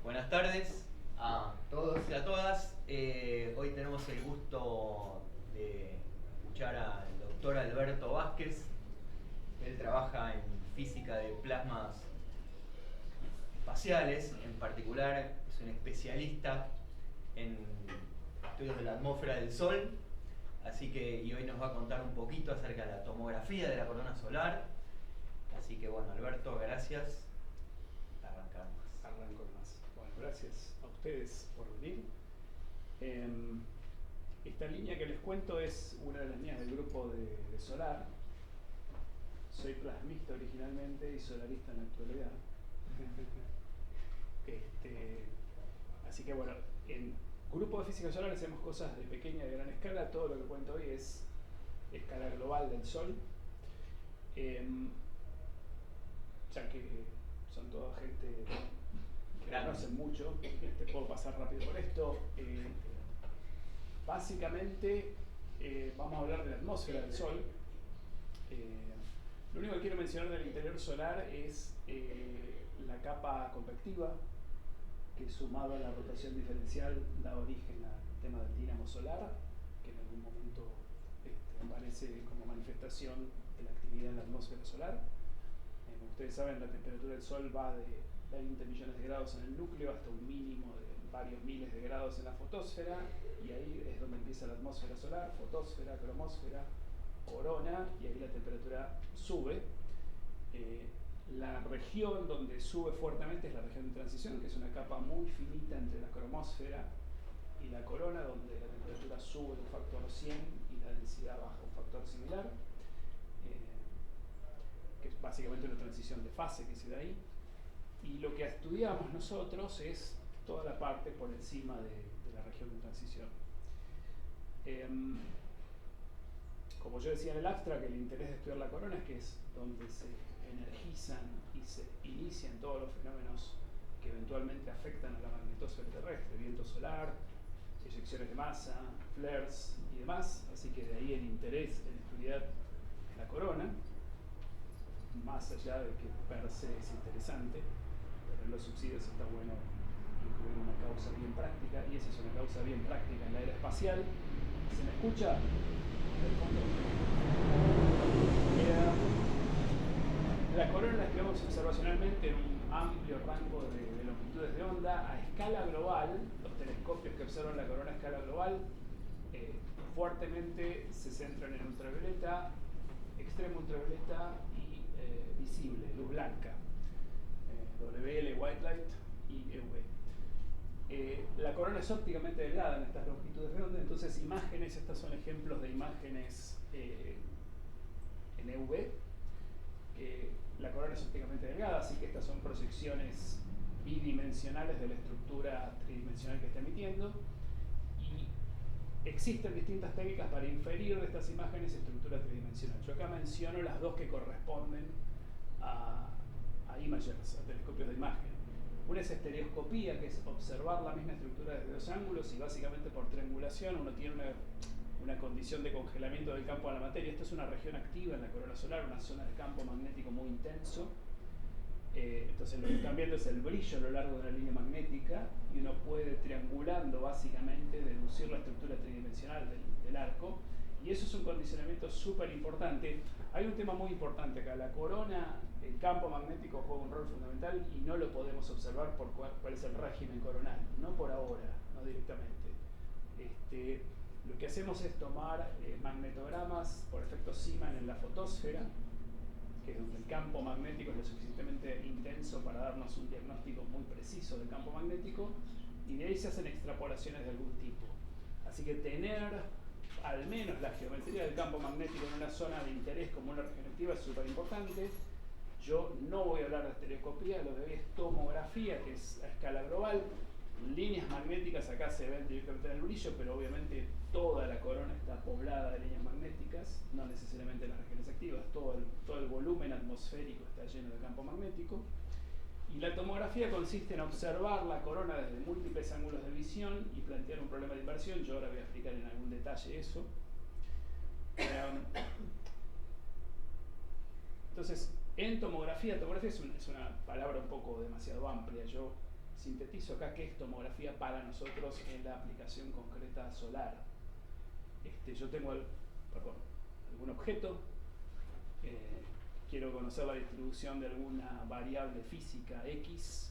Buenas tardes a todos y a todas. Hoy tenemos el gusto de escuchar al doctor Alberto Vázquez. Él trabaja en física de plasmas espaciales, en particular es un especialista en estudios de la atmósfera del Sol. Y hoy nos va a contar un poquito acerca de la tomografía de la corona solar. Así que bueno, Alberto, gracias. Arrancamos. Arranco más. Bueno, gracias a ustedes por venir. Esta línea que les cuento es una de las líneas del grupo de Solar. Soy plasmista originalmente y solarista en la actualidad. Así que bueno, en grupo de física solar hacemos cosas de pequeña y de gran escala. Todo lo que cuento hoy es escala global del Sol. Ya que son toda gente que conocen mucho, puedo pasar rápido por esto. Básicamente vamos a hablar de la atmósfera del Sol. Lo único que quiero mencionar del interior solar es la capa convectiva, que sumado a la rotación diferencial da origen al tema del dínamo solar, que en algún momento aparece como manifestación de la actividad en la atmósfera solar. Como ustedes saben, la temperatura del Sol va de 20 millones de grados en el núcleo hasta un mínimo de varios miles de grados en la fotosfera, y ahí es donde empieza la atmósfera solar, fotosfera, cromosfera, corona, y ahí la temperatura sube. La región donde sube fuertemente es la región de transición, que es una capa muy finita entre la cromosfera y la corona, donde la temperatura sube un factor 100 y la densidad baja un factor similar, que es básicamente una transición de fase que se da ahí. Y lo que estudiamos nosotros es toda la parte por encima de la región de transición. Como yo decía en el abstract, el interés de estudiar la corona es que es donde se energizan y se inician todos los fenómenos que eventualmente afectan a la magnetosfera terrestre, viento solar, eyecciones de masa, flares y demás. Así que de ahí el interés en estudiar la corona, más allá de que per se es interesante, pero en los subsidios está bueno incluir una causa bien práctica, y esa es una causa bien práctica en la era espacial. ¿Se me escucha? Del fondo. La corona la estudiamos observacionalmente en un amplio rango de longitudes de onda a escala global. Los telescopios que observan la corona a escala global fuertemente se centran en ultravioleta, extremo ultravioleta y visible, luz blanca, WL, white light y EUV. La corona es ópticamente delgada en estas longitudes de onda, entonces imágenes, estas son ejemplos de imágenes en EUV. La corona es ópticamente delgada, así que estas son proyecciones bidimensionales de la estructura tridimensional que está emitiendo, y existen distintas técnicas para inferir de estas imágenes estructura tridimensional. Yo acá menciono las dos que corresponden a imagers, a telescopios de imagen. Una es estereoscopía, que es observar la misma estructura desde dos ángulos, y básicamente por triangulación uno tiene una condición de congelamiento del campo de la materia. Esta es una región activa en la corona solar, una zona de campo magnético muy intenso. Entonces lo que están viendo es el brillo a lo largo de una línea magnética, y uno puede, triangulando básicamente, deducir la estructura tridimensional del arco, y eso es un condicionamiento súper importante. Hay un tema muy importante acá: la corona, el campo magnético juega un rol fundamental y no lo podemos observar por cuál es el régimen coronal, no por ahora, no directamente. Lo que hacemos es tomar magnetogramas por efecto Zeeman en la fotosfera, que es donde el campo magnético es lo suficientemente intenso para darnos un diagnóstico muy preciso del campo magnético, y de ahí se hacen extrapolaciones de algún tipo. Así que tener al menos la geometría del campo magnético en una zona de interés como una región activa es súper importante. Yo no voy a hablar de estereoscopía, lo que doy es tomografía, que es a escala global. Líneas magnéticas acá se ven directamente en el brillo, pero obviamente toda la corona está poblada de líneas magnéticas, no necesariamente las regiones activas, todo el volumen atmosférico está lleno de campo magnético. Y la tomografía consiste en observar la corona desde múltiples ángulos de visión y plantear un problema de inversión. Yo ahora voy a explicar en algún detalle eso. Entonces, en tomografía es una palabra un poco demasiado amplia. Yo sintetizo acá qué es tomografía para nosotros en la aplicación concreta solar. Yo tengo algún objeto, quiero conocer la distribución de alguna variable física X,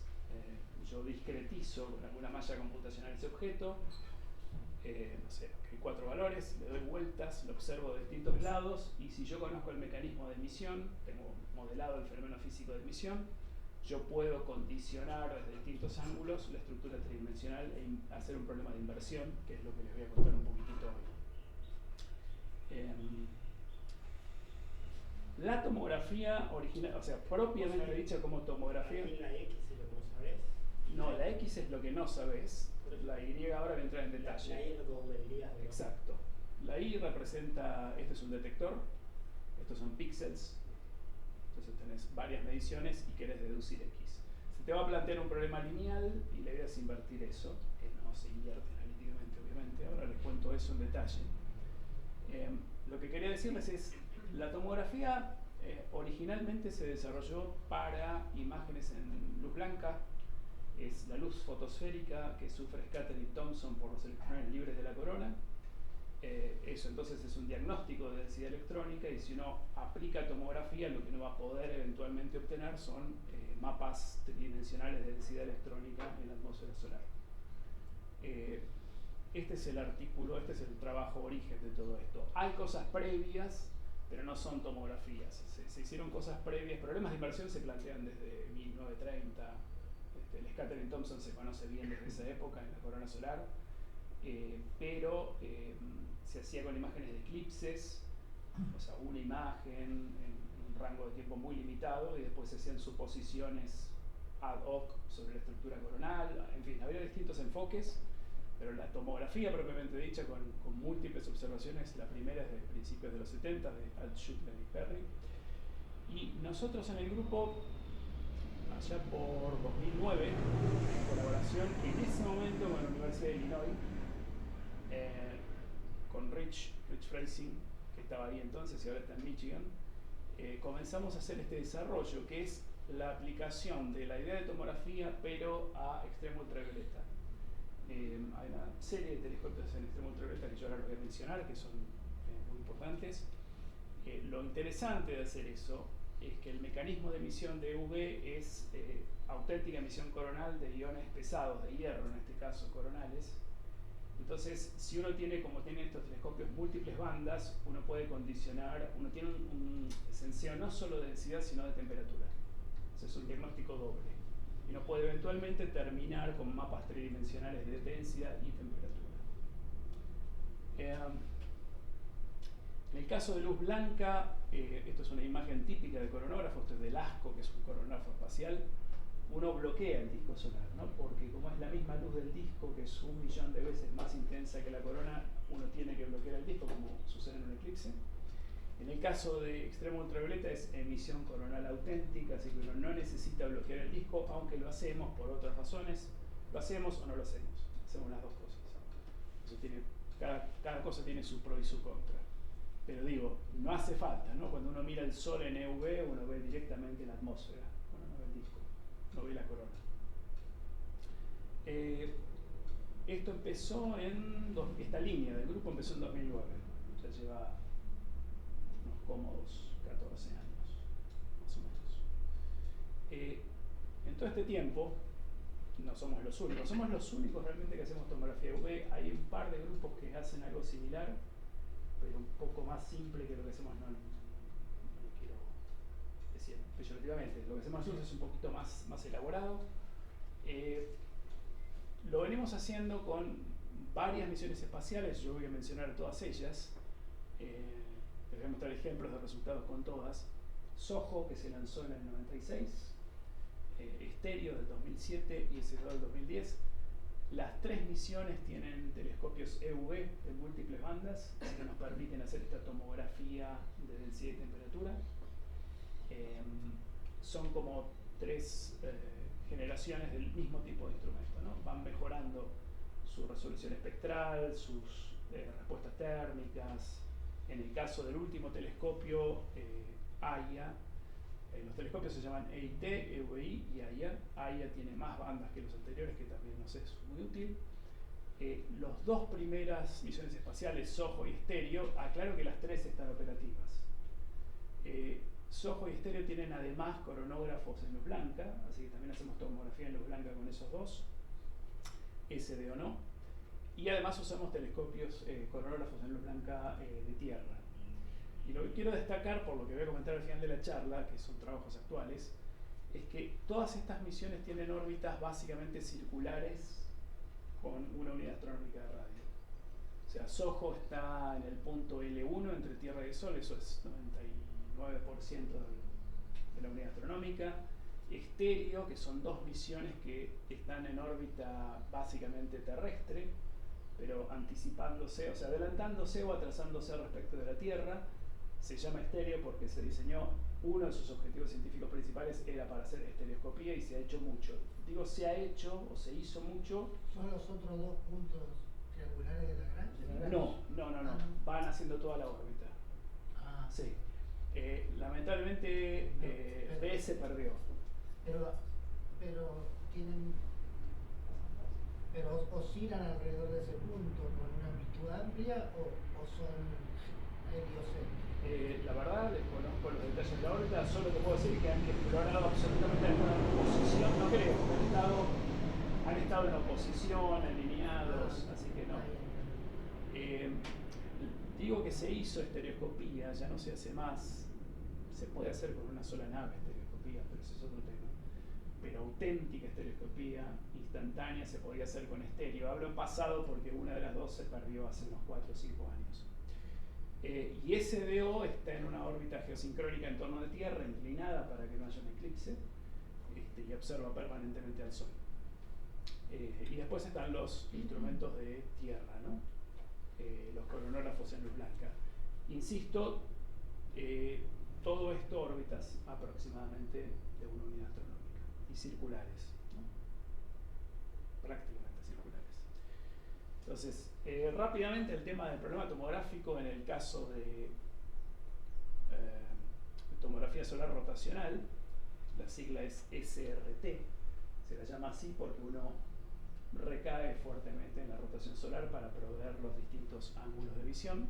yo discretizo con alguna malla computacional ese objeto, no sé, hay 4 valores, le doy vueltas, lo observo de distintos lados, y si yo conozco el mecanismo de emisión, tengo modelado el fenómeno físico de emisión, yo puedo condicionar desde distintos ángulos la estructura tridimensional e hacer un problema de inversión, que es lo que les voy a contar un poquitito hoy. La tomografía original, o sea, propiamente dicha como tomografía. ¿La X es lo que no sabés? No, la X es lo que no sabés. La Y ahora voy a entrar en detalle. La Y es lo que vos me dirías. Exacto. La Y representa, este es un detector, estos son píxeles. Entonces tenés varias mediciones y querés deducir X. Se te va a plantear un problema lineal y la idea es invertir eso, que no se invierte analíticamente, obviamente. Ahora les cuento eso en detalle. Lo que quería decirles es, la tomografía originalmente se desarrolló para imágenes en luz blanca. Es la luz fotosférica que sufre scattering Thomson por los electrones libres de la corona. Eso entonces es un diagnóstico de densidad electrónica, y si uno aplica tomografía, lo que uno va a poder eventualmente obtener son mapas tridimensionales de densidad electrónica en la atmósfera solar. Este es el artículo, este es el trabajo origen de todo esto. Hay cosas previas, pero no son tomografías. Se hicieron cosas previas. Problemas de inversión se plantean desde 1930. El scattering Thomson se conoce bien desde esa época en la corona solar, pero se hacía con imágenes de eclipses, o sea, una imagen en un rango de tiempo muy limitado, y después se hacían suposiciones ad hoc sobre la estructura coronal. En fin, había distintos enfoques, pero la tomografía propiamente dicha, con múltiples observaciones, la primera es de principios de los 70, de Altshuler y Perry. Y nosotros en el grupo, allá por 2009, en colaboración en ese momento con la Universidad de Illinois, con Rich Freising, que estaba ahí entonces y ahora está en Michigan, comenzamos a hacer este desarrollo, que es la aplicación de la idea de tomografía, pero a extremo ultravioleta. Hay una serie de telescopios en extremo ultravioleta que yo ahora los voy a mencionar, que son muy importantes. Lo interesante de hacer eso es que el mecanismo de emisión de UV es auténtica emisión coronal de iones pesados, de hierro en este caso, coronales. Entonces, si uno tiene, como tienen estos telescopios, múltiples bandas, uno puede condicionar, uno tiene un senseo no solo de densidad, sino de temperatura. Entonces es un diagnóstico doble. Y uno puede eventualmente terminar con mapas tridimensionales de densidad y temperatura. En el caso de luz blanca, esto es una imagen típica de coronógrafo, esto es del ASCO, que es un coronógrafo espacial. Uno bloquea el disco solar, ¿no? Porque como es la misma luz del disco, que es 1.000.000 de veces más intensa que la corona, uno tiene que bloquear el disco, como sucede en un eclipse. En el caso de extremo ultravioleta es emisión coronal auténtica, así que uno no necesita bloquear el disco, aunque lo hacemos por otras razones. Lo hacemos o no lo hacemos. Hacemos las dos cosas. Eso tiene, cada cosa tiene su pro y su contra. Pero digo, no hace falta, ¿no? Cuando uno mira el sol en EUV, uno ve directamente la atmósfera. Uno no ve el disco, no ve la corona. Esto empezó esta línea del grupo empezó en 2009. Ya lleva unos cómodos 14 años, más o menos. En todo este tiempo, no somos los únicos realmente que hacemos tomografía UV. Hay un par de grupos que hacen algo similar, pero un poco más simple que lo que hacemos. No quiero decir peyorativamente, lo que hacemos nosotros es un poquito más elaborado. Lo venimos haciendo con varias misiones espaciales, yo voy a mencionar todas ellas. Les voy a mostrar ejemplos de resultados con todas. SOHO, que se lanzó en el 96, Stereo del 2007 y SDO del 2010. Las tres misiones tienen telescopios EUV de múltiples bandas que nos permiten hacer esta tomografía de densidad y temperatura. Son como tres generaciones del mismo tipo de instrumento, ¿no? Van mejorando su resolución espectral, sus respuestas térmicas. En el caso del último telescopio, AIA, Los telescopios se llaman EIT, EUI y AIA. AIA tiene más bandas que los anteriores, que también nos es muy útil. Los dos primeras misiones espaciales, SOHO y Stereo, aclaro que las tres están operativas. SOHO y Stereo tienen además coronógrafos en luz blanca, así que también hacemos tomografía en luz blanca con esos dos, SD o no. Y además usamos telescopios, coronógrafos en luz blanca de tierra. Y lo que quiero destacar, por lo que voy a comentar al final de la charla, que son trabajos actuales, es que todas estas misiones tienen órbitas básicamente circulares con una unidad astronómica de radio. O sea, SOHO está en el punto L1 entre Tierra y Sol, eso es 99% de la unidad astronómica. Stereo, que son dos misiones que están en órbita básicamente terrestre, pero anticipándose, o sea, adelantándose o atrasándose respecto de la Tierra. Se llama Stereo porque se diseñó, uno de sus objetivos científicos principales era para hacer estereoscopía y se ha hecho mucho. Digo se ha hecho o se hizo mucho. ¿Son los otros dos puntos triangulares de Lagrange? No. Van haciendo toda la órbita. Ah. Sí. Lamentablemente B se perdió. Pero oscilan alrededor de ese punto con una amplitud amplia o son heliocéntricos. La verdad, desconozco los detalles de la órbita, solo te puedo decir que han explorado absolutamente alguna oposición, no creo, han estado en oposición, alineados, así que no. Digo que se hizo estereoscopía, ya no se hace más, se puede hacer con una sola nave estereoscopía, pero ese es otro tema. Pero auténtica estereoscopía instantánea se podía hacer con estéreo. Hablo en pasado porque una de las dos se perdió hace unos 4 o 5 años. Y SDO está en una órbita geosincrónica en torno de Tierra, inclinada para que no haya un eclipse, y observa permanentemente al Sol. Y después están los instrumentos de Tierra, ¿no? Los coronógrafos en luz blanca. Insisto, todo esto órbitas aproximadamente de una unidad astronómica y circulares, ¿no? Prácticamente circulares. Entonces, rápidamente el tema del problema tomográfico en el caso de tomografía solar rotacional, la sigla es SRT, se la llama así porque uno recae fuertemente en la rotación solar para proveer los distintos ángulos de visión.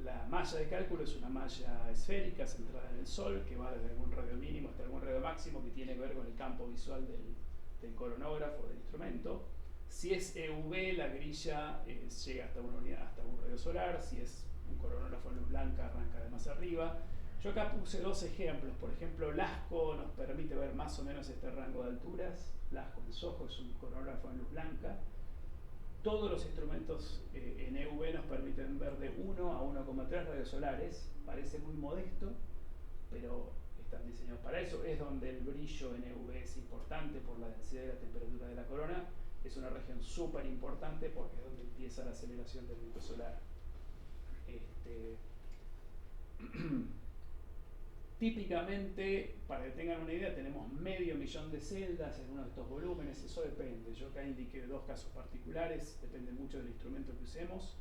La malla de cálculo es una malla esférica centrada en el Sol que va desde algún radio mínimo hasta algún radio máximo que tiene que ver con el campo visual del coronógrafo, del instrumento. Si es EUV, la grilla llega hasta una unidad, hasta un radio solar. Si es un coronógrafo en luz blanca, arranca de más arriba. Yo acá puse dos ejemplos. Por ejemplo, LASCO nos permite ver más o menos este rango de alturas. LASCO en SOHO es un coronógrafo en luz blanca. Todos los instrumentos en EUV nos permiten ver de 1 a 1,3 radiosolares. Parece muy modesto, pero están diseñados para eso. Es donde el brillo en EUV es importante por la densidad y la temperatura de la corona. Es una región súper importante porque es donde empieza la aceleración del viento solar. Típicamente, para que tengan una idea, tenemos 500.000 de celdas en uno de estos volúmenes. Eso depende. Yo acá indiqué 2 casos particulares, depende mucho del instrumento que usemos.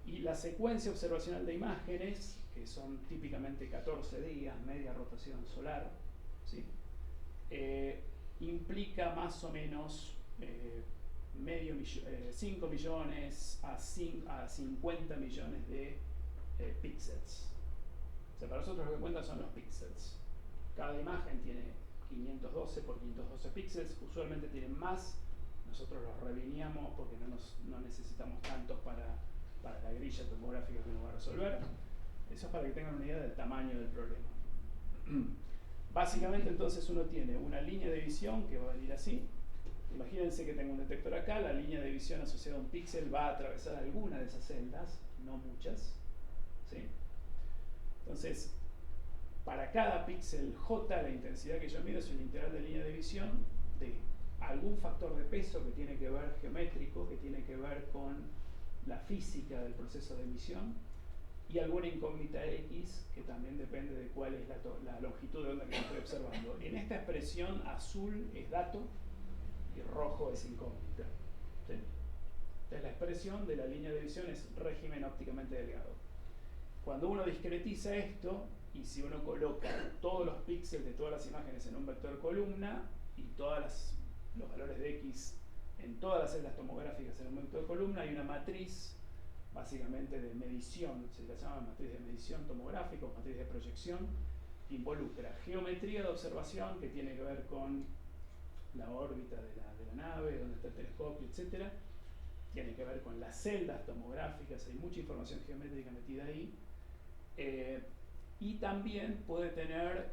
Y la secuencia observacional de imágenes, que son típicamente 14 días, media rotación solar, ¿sí? Implica más o menos 5 millones a 50 millones de píxeles. O sea, para nosotros lo que cuenta son los píxeles. Cada imagen tiene 512 por 512 píxeles, usualmente tienen más. Nosotros los relineamos porque no necesitamos tantos para la grilla tomográfica que uno va a resolver. Eso es para que tengan una idea del tamaño del problema. Básicamente entonces uno tiene una línea de visión que va a venir así. Imagínense que tengo un detector acá, la línea de visión asociada a un píxel va a atravesar alguna de esas celdas, no muchas, ¿sí? Entonces, para cada píxel J, la intensidad que yo mido es un integral de línea de visión de algún factor de peso que tiene que ver geométrico, que tiene que ver con la física del proceso de emisión, y alguna incógnita X que también depende de cuál es la longitud de onda que estoy observando. En esta expresión, azul es dato y rojo es incógnita, ¿sí? Entonces la expresión de la línea de visión es régimen ópticamente delgado. Cuando uno discretiza esto, y si uno coloca todos los píxeles de todas las imágenes en un vector columna y los valores de X en todas las celdas tomográficas en un vector columna, hay una matriz básicamente de medición, se la llama matriz de medición tomográfica o matriz de proyección, que involucra geometría de observación que tiene que ver con la órbita de la nave, donde está el telescopio, etc. Tiene que ver con las celdas tomográficas, hay mucha información geométrica metida ahí. Y también puede tener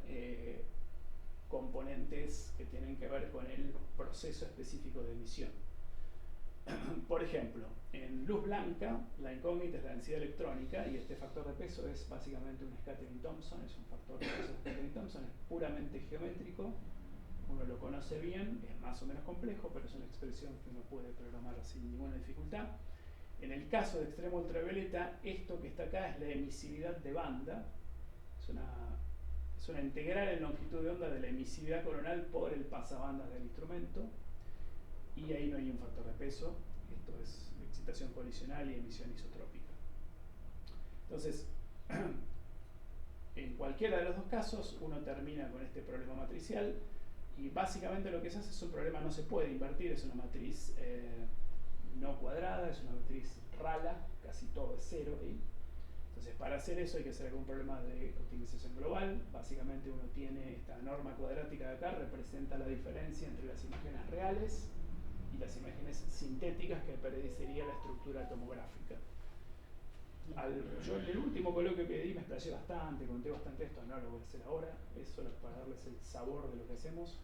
componentes que tienen que ver con el proceso específico de emisión. Por ejemplo, en luz blanca, la incógnita es la densidad electrónica y este factor de peso es básicamente un Scattering-Thompson, es un factor de peso de Scattering-Thompson, es puramente geométrico, uno lo conoce bien, es más o menos complejo, pero es una expresión que uno puede programar sin ninguna dificultad. En el caso de extremo ultravioleta, esto que está acá es la emisividad de banda, es una integral en longitud de onda de la emisividad coronal por el pasabandas del instrumento, y ahí no hay un factor de peso, esto es excitación colisional y emisión isotrópica. Entonces, en cualquiera de los dos casos, uno termina con este problema matricial, y básicamente lo que se hace es un problema no se puede invertir, es una matriz no cuadrada, es una matriz rala, casi todo es cero ahí. Entonces, para hacer eso hay que hacer algún problema de optimización global. Básicamente uno tiene esta norma cuadrática de acá, representa la diferencia entre las imágenes reales y las imágenes sintéticas que predeciría la estructura tomográfica. Yo en el último coloquio que di me explayé bastante, conté bastante esto, no lo voy a hacer ahora, es solo para darles el sabor de lo que hacemos.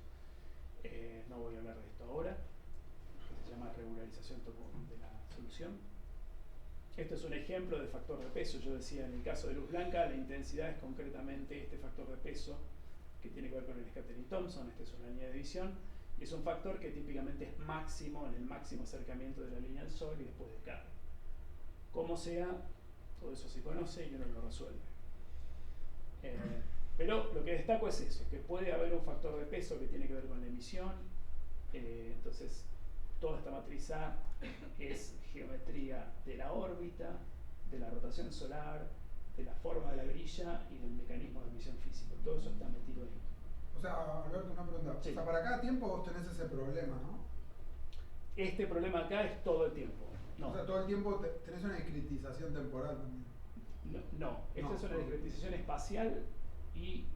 No voy a hablar de esto ahora, que se llama regularización de la solución. Esto es un ejemplo de factor de peso. Yo decía, en el caso de luz blanca, la intensidad es concretamente este factor de peso que tiene que ver con el Scattering-Thompson, esta es una línea de visión, y es un factor que típicamente es máximo en el máximo acercamiento de la línea al Sol y después decae. Como sea, todo eso se conoce y uno lo resuelve. Pero lo que destaco es eso, que puede haber un factor de peso que tiene que ver con la emisión. Entonces, toda esta matriz A es geometría de la órbita, de la rotación solar, de la forma de la grilla y del mecanismo de emisión físico. Todo eso está metido ahí. O sea, Alberto, una pregunta. Sí. O sea, para cada tiempo vos tenés ese problema, ¿no? Este problema acá es todo el tiempo. No. O sea, todo el tiempo tenés una discretización temporal también. No. Esta No. es una discretización espacial y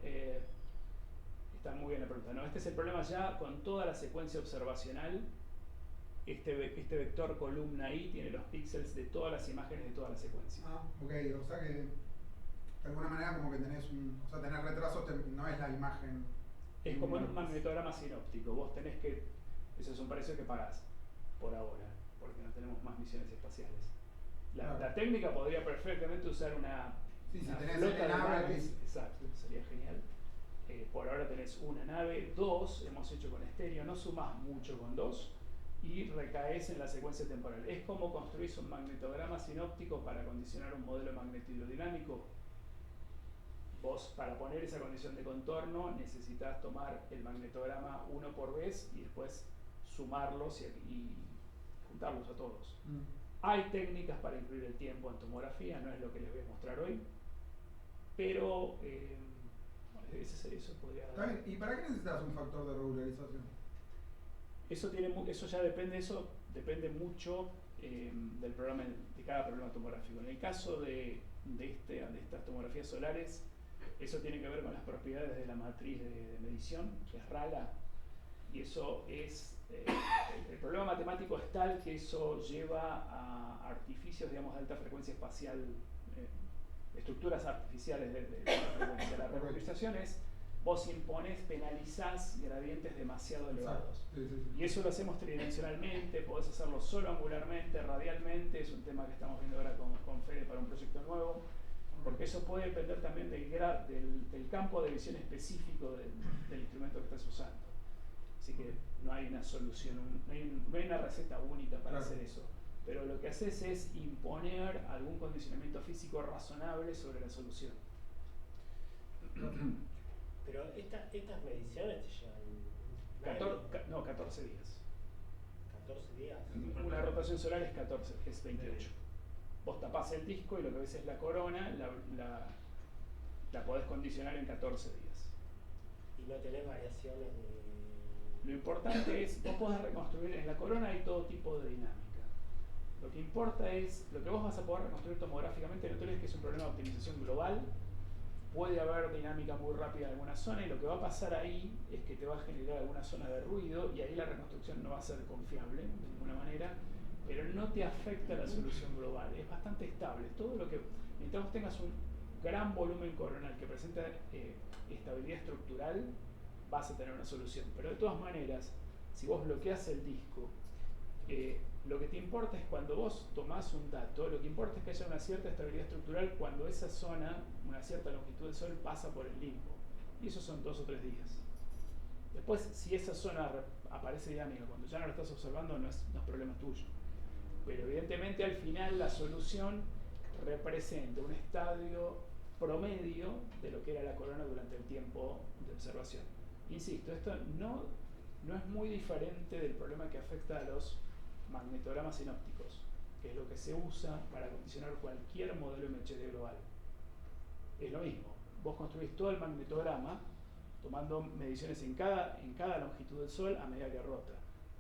está muy bien la pregunta. No, este es el problema ya con toda la secuencia observacional. Este vector columna I tiene los píxeles de todas las imágenes de toda la secuencia. Ah, ok. O sea que de alguna manera como que tenés o sea, tener retraso no es la imagen. Es como en un magnetograma sinóptico. Vos tenés que, eso es un precio que pagás por ahora, porque no tenemos más misiones espaciales. Claro. La técnica podría perfectamente usar una Sí, si una tenés flota de nave, naves. Exacto, sería genial. Por ahora tenés una nave, dos, hemos hecho con estéreo, no sumás mucho con dos y recaes en la secuencia temporal. Es como construís un magnetograma sinóptico para condicionar un modelo magnetohidrodinámico. Vos, para poner esa condición de contorno, necesitas tomar el magnetograma uno por vez y después sumarlos y juntarlos a todos. Hay técnicas para incluir el tiempo en tomografía, no es lo que les voy a mostrar hoy, pero eso podría dar. ¿Está bien? ¿Y para qué necesitas un factor de regularización? Eso ya depende mucho del programa, de cada programa tomográfico. En el caso de estas tomografías solares, eso tiene que ver con las propiedades de la matriz de medición, que es RALA, y eso es el problema matemático es tal que eso lleva a artificios, digamos, de alta frecuencia espacial, estructuras artificiales de alta frecuencia. La regularización es, vos imponés, penalizás gradientes demasiado elevados. Sí. Y eso lo hacemos tridimensionalmente, podés hacerlo solo angularmente, radialmente, es un tema que estamos viendo ahora con Fede para un proyecto nuevo, porque eso puede depender también del campo de visión específico del instrumento que estás usando. Así que no hay una solución, no hay una receta única para hacer eso. Pero lo que haces es imponer algún condicionamiento físico razonable sobre la solución. Pero estas mediciones te llevan 14 días. 14 días. Una rotación solar es 28. Vos tapás el disco y lo que ves es la corona, la la podés condicionar en 14 días. Y no tenés variaciones de... Lo importante es, vos podés reconstruir, en la corona hay todo tipo de dinámica. Lo que importa es, lo que vos vas a poder reconstruir tomográficamente, no te olvides que es un problema de optimización global. Puede haber dinámica muy rápida en alguna zona y lo que va a pasar ahí es que te va a generar alguna zona de ruido y ahí la reconstrucción no va a ser confiable de ninguna manera, pero no te afecta la solución global, es bastante estable. Todo lo que, mientras vos tengas un gran volumen coronal que presenta estabilidad estructural, vas a tener una solución. Pero de todas maneras, si vos bloqueas el disco, lo que te importa es cuando vos tomás un dato, lo que importa es que haya una cierta estabilidad estructural cuando esa zona, una cierta longitud del sol, pasa por el limbo. Y eso son 2 o 3 días. Después, si esa zona aparece dinámica, cuando ya no lo estás observando, no es problema tuyo. Pero evidentemente al final la solución representa un estadio promedio de lo que era la corona durante el tiempo de observación. Insisto, esto no es muy diferente del problema que afecta a los magnetogramas sinópticos, que es lo que se usa para condicionar cualquier modelo MHD global. Es lo mismo, vos construís todo el magnetograma tomando mediciones en cada longitud del sol a medida que rota.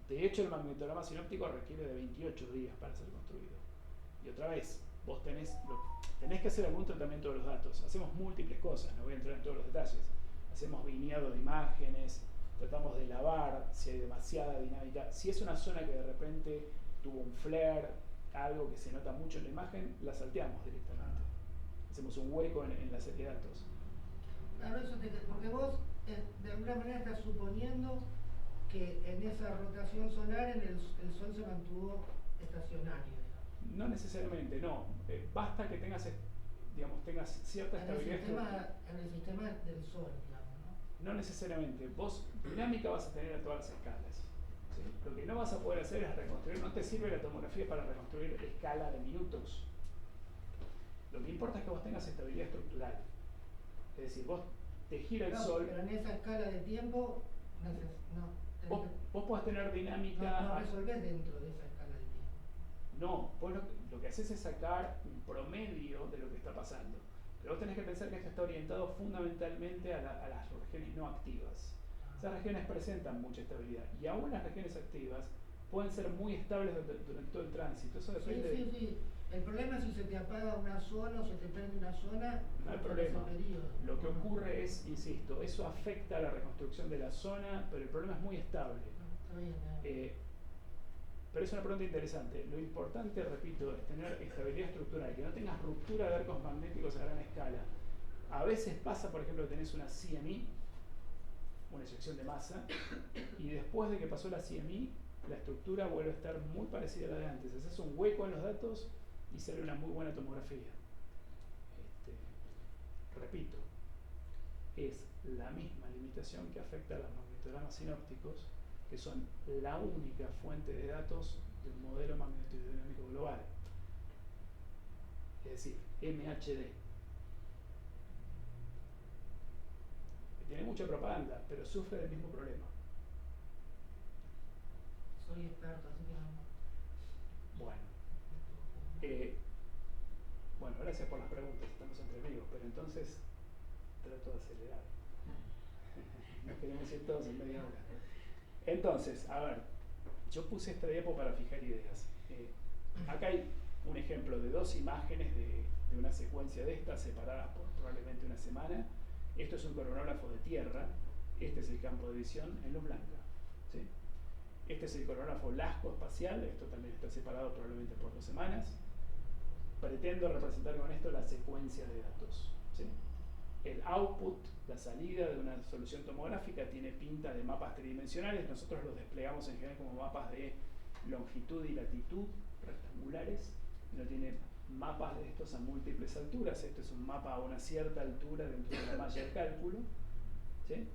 De hecho, el magnetograma sinóptico requiere de 28 días para ser construido. Y otra vez, vos tenés que hacer algún tratamiento de los datos. Hacemos múltiples cosas, no voy a entrar en todos los detalles. Hacemos viñedo de imágenes, tratamos de lavar si hay demasiada dinámica. Si es una zona que de repente tuvo un flare, algo que se nota mucho en la imagen, la salteamos directamente. Hacemos un hueco en la serie de datos. Claro, eso porque vos de alguna manera estás suponiendo que en esa rotación solar el sol se mantuvo estacionario. No necesariamente, no. Basta que tengas cierta estabilidad estructural. En el sistema del sol, digamos, ¿no? No necesariamente. Vos dinámica vas a tener a todas las escalas. ¿Sí? Lo que no vas a poder hacer es reconstruir, no te sirve la tomografía para reconstruir escala de minutos. Lo que importa es que vos tengas estabilidad estructural. Es decir, vos te gira el sol. Pero en esa escala de tiempo, Vos podés tener dinámica. No resolvés dentro de esa escala de tiempo. No, vos lo que haces es sacar un promedio de lo que está pasando. Pero vos tenés que pensar que esto está orientado fundamentalmente a las regiones no activas. Esas regiones presentan mucha estabilidad. Y aún las regiones activas pueden ser muy estables durante todo el tránsito. Eso depende. Sí. El problema es si se te apaga una zona o se te prende una zona. No hay problema. Lo que ocurre es, insisto, eso afecta a la reconstrucción de la zona, pero el problema es muy estable. Está bien, Pero es una pregunta interesante. Lo importante, repito, es tener estabilidad estructural, que no tengas ruptura de arcos magnéticos a gran escala. A veces pasa, por ejemplo, que tenés una CME, una eyección de masa, y después de que pasó la CME, la estructura vuelve a estar muy parecida a la de antes. Haces un hueco en los datos y sale una muy buena tomografía. Repito, es la misma limitación que afecta a los magnetogramas sinópticos, que son la única fuente de datos de un modelo magnetodinámico global. Es decir, MHD. Que tiene mucha propaganda, pero sufre del mismo problema. Soy experto, así que no. Bueno, gracias por las preguntas, estamos entre amigos, pero entonces trato de acelerar. Nos queremos ir todos en media hora. Entonces, a ver, yo puse esta diapo para fijar ideas. Acá hay un ejemplo de 2 imágenes de una secuencia de estas separadas por probablemente una semana. Esto es un coronógrafo de tierra, este es el campo de visión en luz blanca. ¿Sí? Este es el coronógrafo LASCO espacial, esto también está separado probablemente por 2 semanas. Pretendo representar con esto la secuencia de datos. ¿Sí? El output, la salida de una solución tomográfica, tiene pinta de mapas tridimensionales. Nosotros los desplegamos en general como mapas de longitud y latitud rectangulares. No tiene mapas de estos a múltiples alturas. Esto es un mapa a una cierta altura dentro de la malla de cálculo. ¿Sí?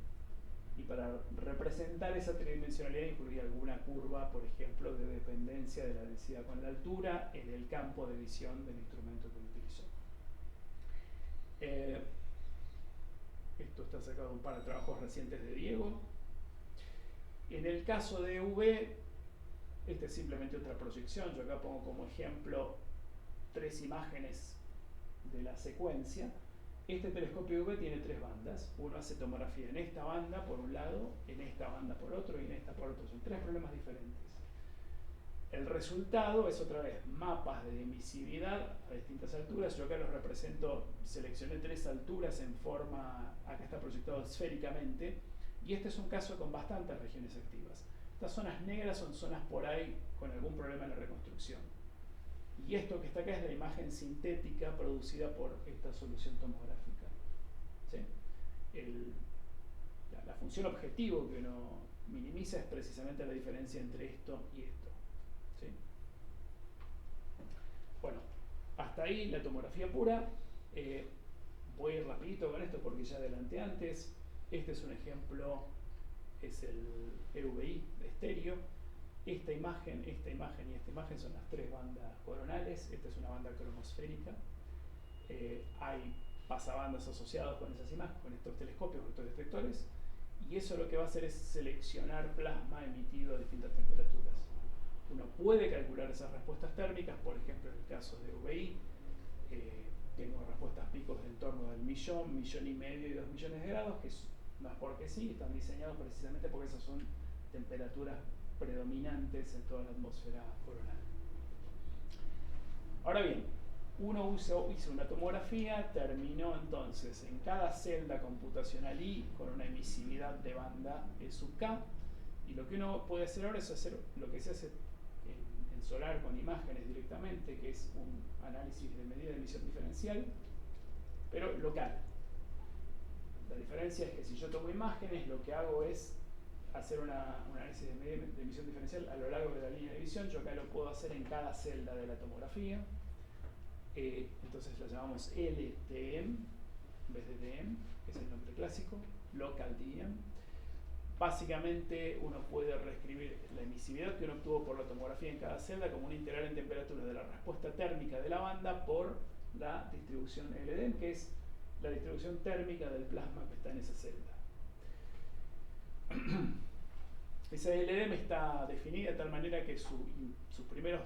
Y para representar esa tridimensionalidad incluía alguna curva, por ejemplo, de dependencia de la densidad con la altura en el campo de visión del instrumento que utilizó. Esto está sacado de un par de trabajos recientes de Diego. En el caso de UV, esta es simplemente otra proyección. Yo acá pongo como ejemplo 3 imágenes de la secuencia. Este telescopio UV tiene 3 bandas. Uno hace tomografía en esta banda por un lado, en esta banda por otro y en esta por otro. Son 3 problemas diferentes. El resultado es otra vez mapas de emisividad a distintas alturas. Yo acá los represento, seleccioné 3 alturas en forma, acá está proyectado esféricamente, y este es un caso con bastantes regiones activas. Estas zonas negras son zonas por ahí con algún problema en la reconstrucción. Y esto que está acá es la imagen sintética producida por esta solución tomográfica. ¿Sí? La función objetivo que uno minimiza es precisamente la diferencia entre esto y esto. ¿Sí? Bueno, hasta ahí la tomografía pura. Voy a ir rapidito con esto porque ya adelanté antes. Este es un ejemplo, es el EUVI de estéreo. Esta imagen y esta imagen son las 3 bandas coronales. Esta es una banda cromosférica. Hay pasabandas asociados con esas imágenes, con estos telescopios, con estos detectores. Y eso lo que va a hacer es seleccionar plasma emitido a distintas temperaturas. Uno puede calcular esas respuestas térmicas, por ejemplo, en el caso de UVI, tengo respuestas picos de en torno del 1.000.000, 1.500.000 y 2 millones de grados, que no es porque sí, están diseñados precisamente porque esas son temperaturas predominantes en toda la atmósfera coronal. Ahora bien, uno hizo una tomografía, terminó entonces en cada celda computacional I con una emisividad de banda E sub K, y lo que uno puede hacer ahora es hacer lo que se hace en solar con imágenes directamente, que es un análisis de medida de emisión diferencial, pero local. La diferencia es que si yo tomo imágenes, lo que hago es hacer un análisis de medida de emisión diferencial a lo largo de la línea de visión. Yo acá lo puedo hacer en cada celda de la tomografía. Entonces lo llamamos LTM en vez de DM, que es el nombre clásico, Local DM. Básicamente uno puede reescribir la emisividad que uno obtuvo por la tomografía en cada celda como un integral en temperatura de la respuesta térmica de la banda por la distribución LDM, que es la distribución térmica del plasma que está en esa celda. Esa LDM está definida de tal manera que sus primeros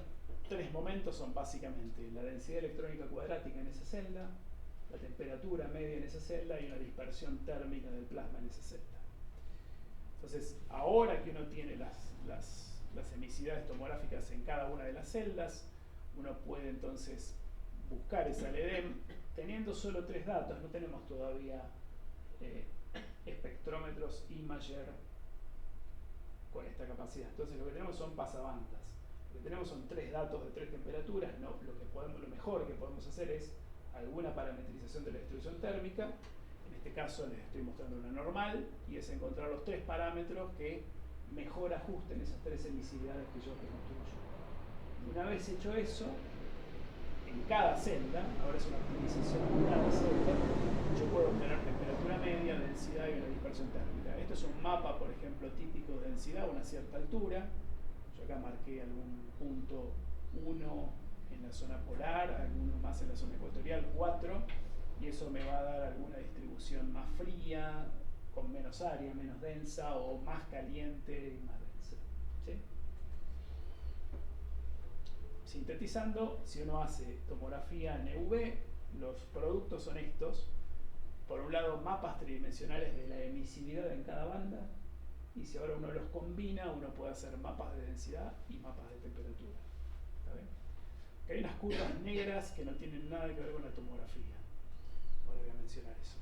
3 momentos son básicamente la densidad electrónica cuadrática en esa celda, la temperatura media en esa celda y una dispersión térmica del plasma en esa celda. Entonces, ahora que uno tiene las emisividades tomográficas en cada una de las celdas, uno puede entonces buscar esa LDM teniendo solo 3 datos. No tenemos todavía espectrómetros Imager con esta capacidad. Entonces lo que tenemos son pasabandas. Lo que tenemos son 3 datos de 3 temperaturas. No, lo mejor que podemos hacer es alguna parametrización de la distribución térmica. En este caso les estoy mostrando una normal, y es encontrar los 3 parámetros que mejor ajusten esas 3 emisividades que yo reconstruyo. Una vez hecho eso, en cada celda, ahora es una optimización en cada celda, yo puedo obtener temperatura media, densidad y una dispersión térmica. Esto es un mapa, por ejemplo, típico de densidad a una cierta altura. Yo acá marqué algún punto 1 en la zona polar, alguno más en la zona ecuatorial, 4, y eso me va a dar alguna distribución más fría, con menos área, menos densa, o más caliente y más densa. ¿Sí? Sintetizando, si uno hace tomografía en EUV, los productos son estos. Por un lado, mapas tridimensionales de la emisividad en cada banda, y si ahora uno los combina, uno puede hacer mapas de densidad y mapas de temperatura. ¿Está bien? Hay unas curvas negras que no tienen nada que ver con la tomografía. Ahora voy a mencionar eso.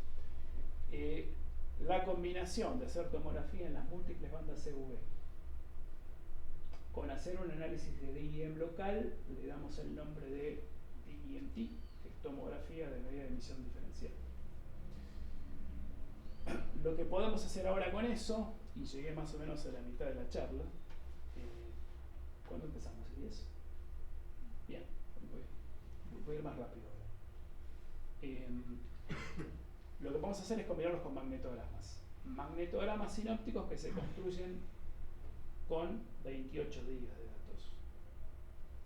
La combinación de hacer tomografía en las múltiples bandas EUV con hacer un análisis de DIM local, le damos el nombre de DIMT, que es tomografía de medida de emisión diferencial. Lo que podemos hacer ahora con eso, y llegué más o menos a la mitad de la charla, ¿cuándo empezamos? ¿10? Bien, voy a ir más rápido ahora. Lo que vamos a hacer es combinarlos con magnetogramas. Magnetogramas sinópticos que se construyen con 28 días de datos.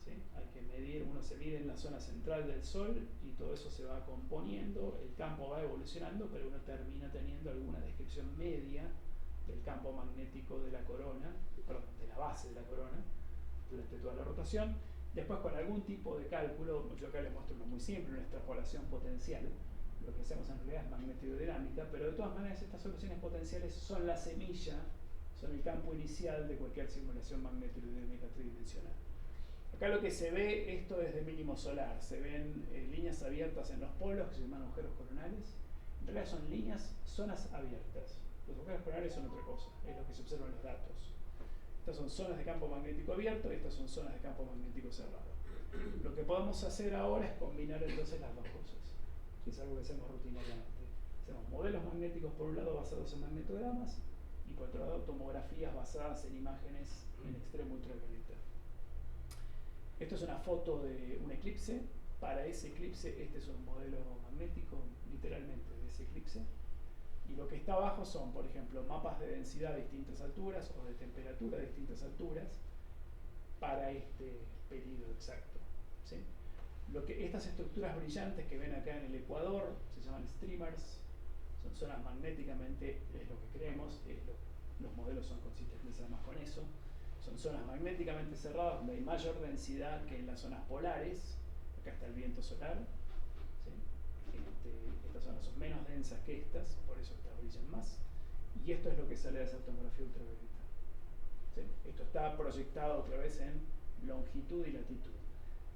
¿Sí? Hay que medir, uno se mide en la zona central del Sol y todo eso se va componiendo, el campo va evolucionando, pero uno termina teniendo alguna descripción media del campo magnético de la corona, perdón, de la base de la corona, durante toda la rotación. Después, con algún tipo de cálculo, yo acá les muestro uno muy simple, una extrapolación potencial, lo que hacemos en realidad es magnetodinámica, pero de todas maneras estas soluciones potenciales son la semilla, son el campo inicial de cualquier simulación magnetodinámica tridimensional. Acá lo que se ve, esto es de mínimo solar, se ven líneas abiertas en los polos que se llaman agujeros coronales. En realidad son líneas, zonas abiertas. Los agujeros coronales son otra cosa, es lo que se observa en los datos. Estas son zonas de campo magnético abierto y estas son zonas de campo magnético cerrado. Lo que podemos hacer ahora es combinar entonces las dos cosas, que es algo que hacemos rutinariamente. Hacemos modelos magnéticos por un lado basados en magnetogramas y por otro lado tomografías basadas en imágenes en extremo ultravioleta. Esto es una foto de un eclipse. Para ese eclipse, este es un modelo magnético, literalmente, de ese eclipse. Y lo que está abajo son, por ejemplo, mapas de densidad a distintas alturas o de temperatura a distintas alturas para este periodo exacto, ¿sí? Estas estructuras brillantes que ven acá en el ecuador se llaman streamers, son zonas magnéticamente, es lo que creemos, los modelos son consistentes además con eso. Son zonas magnéticamente cerradas donde hay mayor densidad que en las zonas polares. Acá está el viento solar, ¿sí? Estas zonas son menos densas que estas, por eso estas brillan más. Y esto es lo que sale de esa tomografía ultravioleta, ¿sí? Esto está proyectado otra vez en longitud y latitud.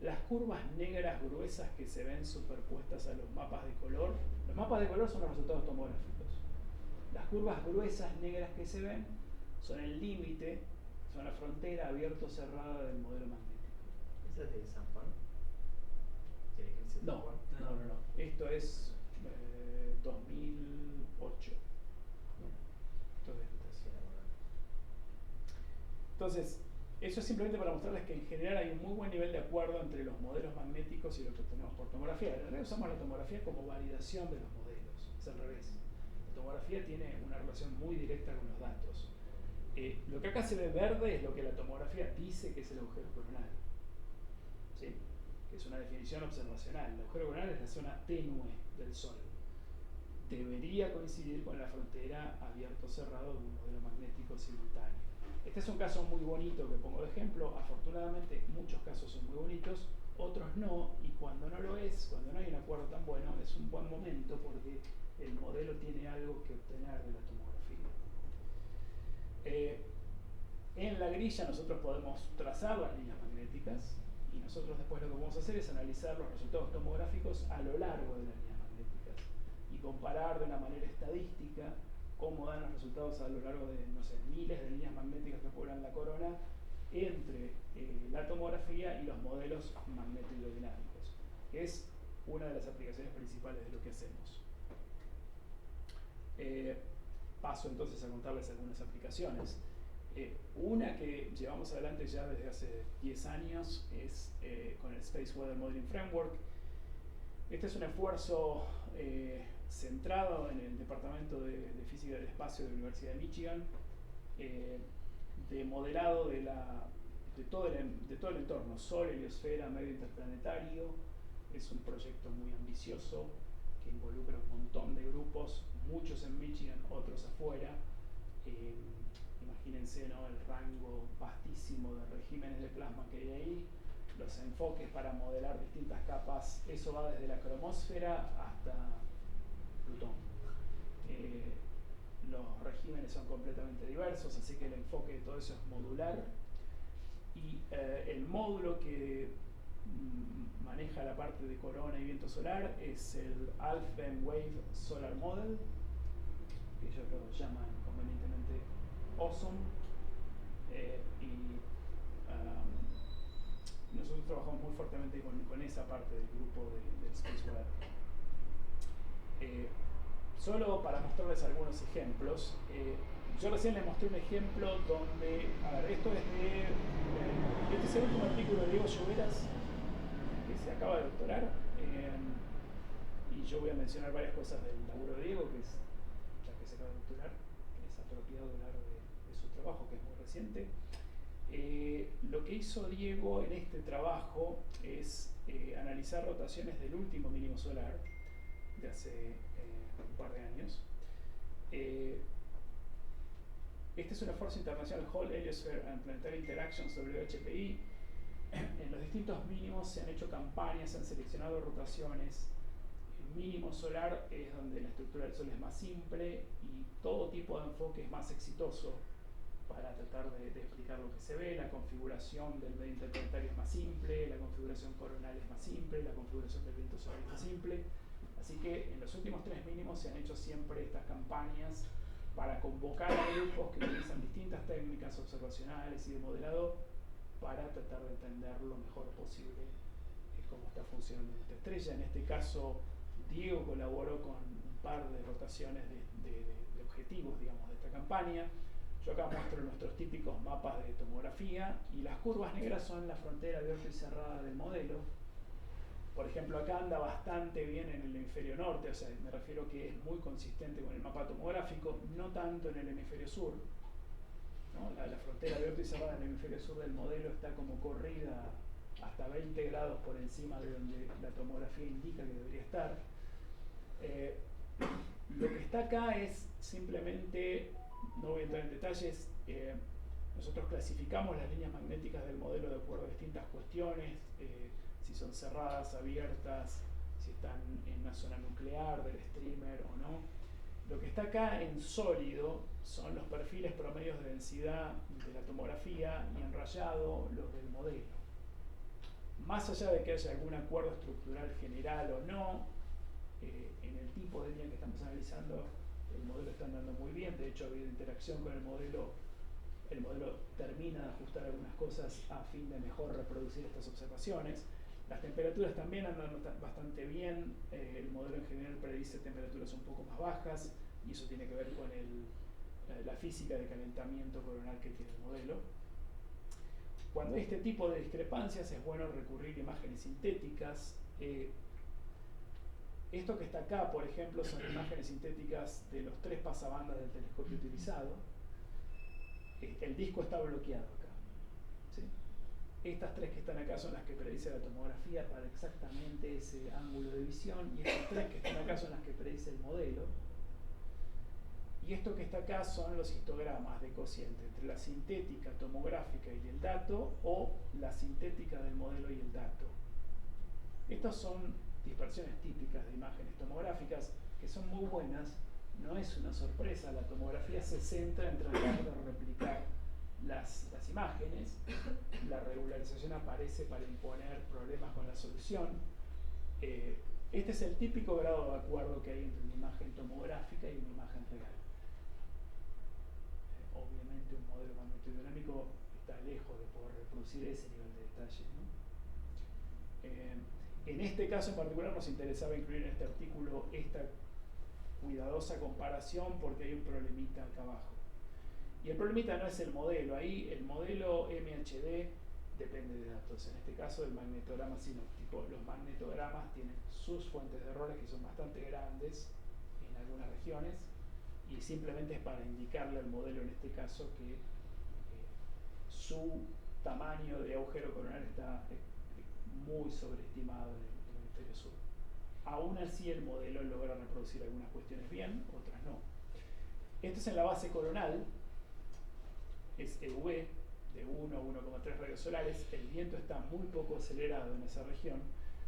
Las curvas negras gruesas que se ven superpuestas a los mapas de color son los resultados tomográficos. Las curvas gruesas negras que se ven son el límite, son la frontera abierto-cerrada del modelo magnético. ¿Esa es de San Juan? ¿Sí, el eclipse de San No, Juan? no. Esto es 2008. Entonces, eso es simplemente para mostrarles que en general hay un muy buen nivel de acuerdo entre los modelos magnéticos y lo que obtenemos por tomografía. En realidad usamos la tomografía como validación de los modelos, es al revés. La tomografía tiene una relación muy directa con los datos. Lo que acá se ve verde es lo que la tomografía dice que es el agujero coronal, ¿sí? Que es una definición observacional. El agujero coronal es la zona tenue del Sol. Debería coincidir con la frontera abierto-cerrado de un modelo magnético simultáneo. Este es un caso muy bonito que pongo de ejemplo. Afortunadamente muchos casos son muy bonitos, otros no, y cuando no lo es, cuando no hay un acuerdo tan bueno, es un buen momento porque el modelo tiene algo que obtener de la tomografía. En la grilla nosotros podemos trazar las líneas magnéticas y nosotros después lo que vamos a hacer es analizar los resultados tomográficos a lo largo de las líneas magnéticas y comparar de una manera estadística cómo dan los resultados a lo largo de, no sé, miles de líneas magnéticas que poblan la corona entre la tomografía y los modelos magnetohidrodinámicos, que es una de las aplicaciones principales de lo que hacemos. Paso entonces a contarles algunas aplicaciones. Una que llevamos adelante ya desde hace 10 años es con el Space Weather Modeling Framework. Este es un esfuerzo centrado en el Departamento de Física del Espacio de la Universidad de Michigan, de modelado de todo el entorno, Sol, heliosfera, medio interplanetario. Es un proyecto muy ambicioso que involucra un montón de grupos, muchos en Michigan, otros afuera. Imagínense, ¿no?, el rango vastísimo de regímenes de plasma que hay ahí, los enfoques para modelar distintas capas. Eso va desde la cromósfera hasta Plutón. Los regímenes son completamente diversos, así que el enfoque de todo eso es modular. Y el módulo que maneja la parte de corona y viento solar es el Alphen Wave Solar Model, que ellos lo llaman convenientemente Awesome. Nosotros trabajamos muy fuertemente con esa parte del grupo del Space Weather. Solo para mostrarles algunos ejemplos, yo recién les mostré un ejemplo donde, a ver, esto es este es el último artículo de Diego Lloveras, que se acaba de doctorar, y yo voy a mencionar varias cosas del laburo de Diego, que es la que se acaba de doctorar, que es apropiado hablar de su trabajo, que es muy reciente. Lo que hizo Diego en este trabajo es analizar rotaciones del último mínimo solar de hace un par de años. Este es un esfuerzo internacional, Whole Heliosphere and Planetary Interactions, WHPI. En los distintos mínimos se han hecho campañas, se han seleccionado rotaciones mínimo solar es donde la estructura del Sol es más simple y todo tipo de enfoque es más exitoso para tratar de explicar lo que se ve. La configuración del medio interplanetario es más simple, la configuración coronal es más simple, la configuración del viento solar es más simple. Así que en los últimos 3 mínimos se han hecho siempre estas campañas para convocar a grupos que utilizan distintas técnicas observacionales y de modelado para tratar de entender lo mejor posible cómo está funcionando esta estrella. En este caso, Diego colaboró con un par de rotaciones de objetivos, digamos, de esta campaña. Yo acá muestro nuestros típicos mapas de tomografía y las curvas negras son la frontera abierta y cerrada del modelo. Por ejemplo, acá anda bastante bien en el hemisferio norte, o sea, me refiero que es muy consistente con el mapa tomográfico, no tanto en el hemisferio sur, ¿no? La frontera abierta y cerrada en el hemisferio sur del modelo está como corrida hasta 20 grados por encima de donde la tomografía indica que debería estar. Lo que está acá es simplemente, no voy a entrar en detalles, nosotros clasificamos las líneas magnéticas del modelo de acuerdo a distintas cuestiones, si son cerradas, abiertas, si están en una zona nuclear del streamer o no. Lo que está acá en sólido son los perfiles promedios de densidad de la tomografía y en rayado los del modelo. Más allá de que haya algún acuerdo estructural general o no, en el tipo de línea que estamos analizando, el modelo está andando muy bien. De hecho, ha habido interacción con el modelo termina de ajustar algunas cosas a fin de mejor reproducir estas observaciones. Las temperaturas también andan bastante bien. El modelo en general predice temperaturas un poco más bajas y eso tiene que ver con la física de calentamiento coronal que tiene el modelo. Cuando hay este tipo de discrepancias es bueno recurrir a imágenes sintéticas. Esto que está acá, por ejemplo, son imágenes sintéticas de los 3 pasabandas del telescopio utilizado. El disco está bloqueado acá, ¿sí? Estas 3 que están acá son las que predice la tomografía para exactamente ese ángulo de visión, y estas 3 que están acá son las que predice el modelo. Y esto que está acá son los histogramas de cociente entre la sintética tomográfica y el dato, o la sintética del modelo y el dato. Estas son dispersiones típicas de imágenes tomográficas que son muy buenas. No es una sorpresa, la tomografía se centra en tratar de replicar las imágenes. La regularización aparece para imponer problemas con la solución. Este es el típico grado de acuerdo que hay entre una imagen tomográfica y una imagen real. Obviamente un modelo magnetodinámico está lejos de poder reproducir ese nivel de detalle, ¿no? En este caso en particular nos interesaba incluir en este artículo esta cuidadosa comparación porque hay un problemita acá abajo. Y el problemita no es el modelo, ahí el modelo MHD depende de datos, en este caso del magnetograma sinóptico. Los magnetogramas tienen sus fuentes de errores que son bastante grandes en algunas regiones y simplemente es para indicarle al modelo en este caso que su tamaño de agujero coronal está muy sobreestimado en el hemisferio sur. Aún así el modelo logra reproducir algunas cuestiones bien, otras no. Esto es en la base coronal, es EV de 1 a 1,3 radios solares. El viento está muy poco acelerado en esa región.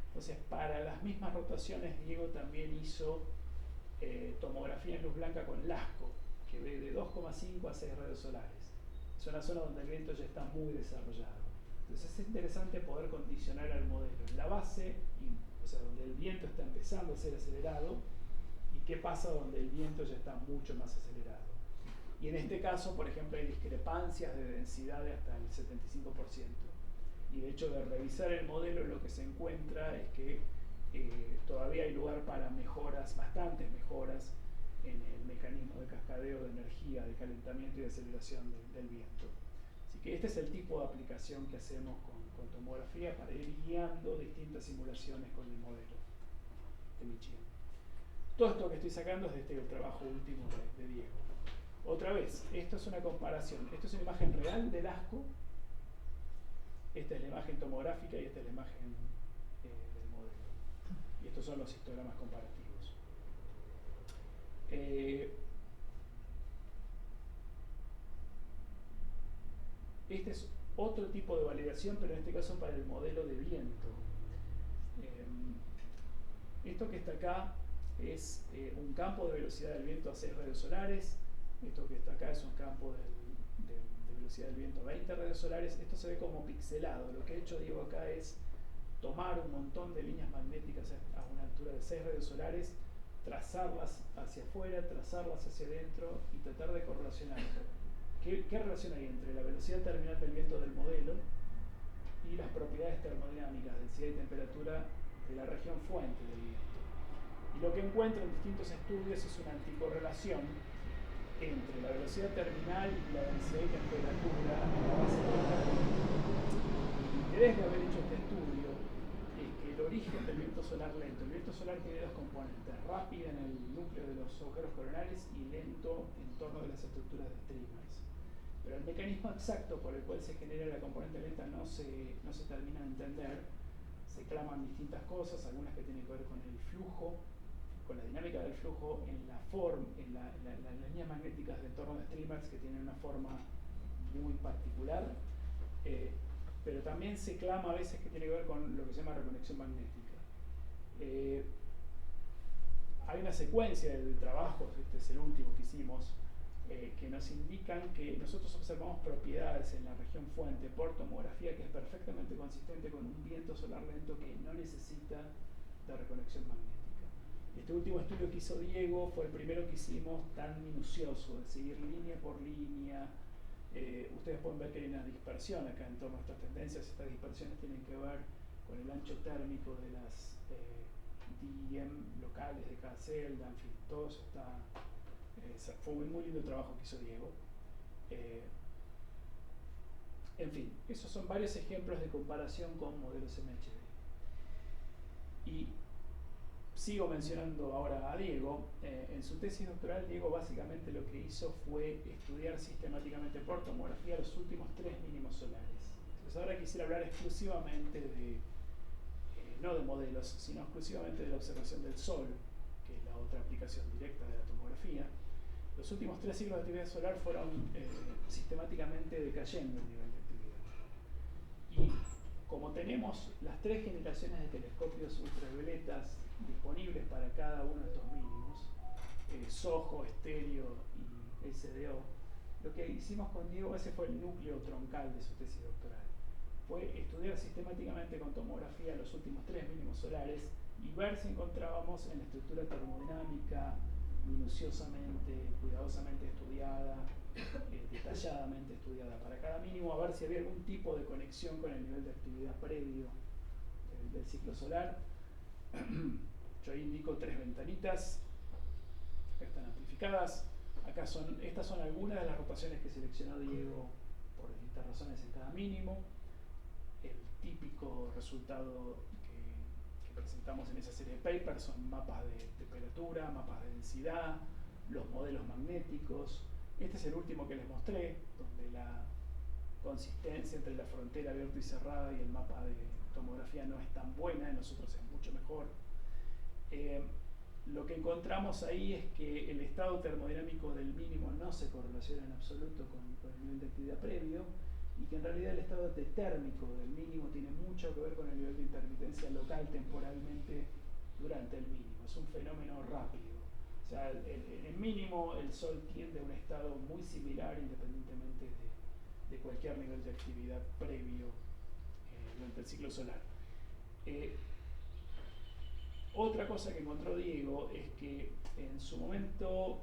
Entonces, para las mismas rotaciones, Diego también hizo tomografía en luz blanca con LASCO, que ve de 2,5 a 6 radios solares. Es una zona donde el viento ya está muy desarrollado. Entonces es interesante poder condicionar al modelo en la base, o sea, donde el viento está empezando a ser acelerado, y qué pasa donde el viento ya está mucho más acelerado. Y en este caso, por ejemplo, hay discrepancias de densidad de hasta el 75%. Y de hecho, de revisar el modelo, lo que se encuentra es que todavía hay lugar para mejoras, bastantes mejoras, en el mecanismo de cascadeo de energía, de calentamiento y de aceleración del viento. Así que este es el tipo de aplicación que hacemos con tomografía para ir guiando distintas simulaciones con el modelo de Michigan. Todo esto que estoy sacando es de el trabajo último de Diego. Otra vez, esto es una comparación. Esto es una imagen real del ASCO. Esta es la imagen tomográfica y esta es la imagen del modelo. Y estos son los histogramas comparativos. Este es otro tipo de validación, pero en este caso para el modelo de viento. Esto que está acá es un campo de velocidad del viento a 6 radios solares. Esto que está acá es un campo de velocidad del viento a 20 radios solares. Esto se ve como pixelado. Lo que ha hecho Diego acá es tomar un montón de líneas magnéticas a una altura de 6 radios solares, trazarlas hacia afuera, trazarlas hacia adentro y tratar de correlacionar. ¿Qué relación hay entre la velocidad terminal del viento del modelo y las propiedades termodinámicas, densidad y temperatura de la región fuente del viento? Y lo que encuentra en distintos estudios es una anticorrelación entre la velocidad terminal y la densidad y temperatura en la base del viento. El interés de haber hecho este estudio es que el origen del viento solar lento, el viento solar tiene dos componentes: rápida en el núcleo de los agujeros coronales y lento en torno de las estructuras de streamers. Pero el mecanismo exacto por el cual se genera la componente lenta no se termina de entender. Se claman distintas cosas, algunas que tienen que ver con el flujo, con la dinámica del flujo, en las líneas magnéticas de entorno de streamers, que tienen una forma muy particular, pero también se clama a veces que tiene que ver con lo que se llama reconexión magnética. Hay una secuencia de trabajos, este es el último que hicimos, que nos indican que nosotros observamos propiedades en la región fuente por tomografía que es perfectamente consistente con un viento solar lento que no necesita de reconexión magnética. Este último estudio que hizo Diego fue el primero que hicimos tan minucioso, de seguir línea por línea. Ustedes pueden ver que hay una dispersión acá en torno a estas tendencias. Estas dispersiones tienen que ver con el ancho térmico de las DEM locales de cada celda, en fin, todo eso está... fue un muy lindo trabajo que hizo Diego. En fin, esos son varios ejemplos de comparación con modelos MHD. Y sigo mencionando ahora a Diego. En su tesis doctoral, Diego básicamente lo que hizo fue estudiar sistemáticamente por tomografía los últimos 3 mínimos solares. Entonces ahora quisiera hablar exclusivamente de, no de modelos, sino exclusivamente de la observación del Sol, que es la otra aplicación directa de la tomografía. Los últimos 3 ciclos de actividad solar fueron sistemáticamente decayendo el nivel de actividad. Y como tenemos las 3 generaciones de telescopios ultravioletas disponibles para cada uno de estos mínimos, SOHO, estéreo y SDO, lo que hicimos con Diego, ese fue el núcleo troncal de su tesis doctoral, fue estudiar sistemáticamente con tomografía los últimos 3 mínimos solares y ver si encontrábamos en la estructura termodinámica minuciosamente, cuidadosamente estudiada, detalladamente estudiada para cada mínimo, a ver si había algún tipo de conexión con el nivel de actividad previo del ciclo solar. Yo ahí indico 3 ventanitas, acá están amplificadas. Estas son algunas de las rotaciones que seleccionó Diego por distintas razones en cada mínimo. El típico resultado que presentamos en esa serie de papers son mapas de temperatura, mapas de densidad, los modelos magnéticos. Este es el último que les mostré, donde la consistencia entre la frontera abierta y cerrada y el mapa de tomografía no es tan buena, en nosotros es mucho mejor. Lo que encontramos ahí es que el estado termodinámico del mínimo no se correlaciona en absoluto con el nivel de actividad previo, y que en realidad el estado térmico del mínimo tiene mucho que ver con el nivel de intermitencia local temporalmente durante el mínimo. Es un fenómeno rápido. O sea, en el mínimo el Sol tiende a un estado muy similar independientemente de cualquier nivel de actividad previo durante el ciclo solar. Otra cosa que encontró Diego es que en su momento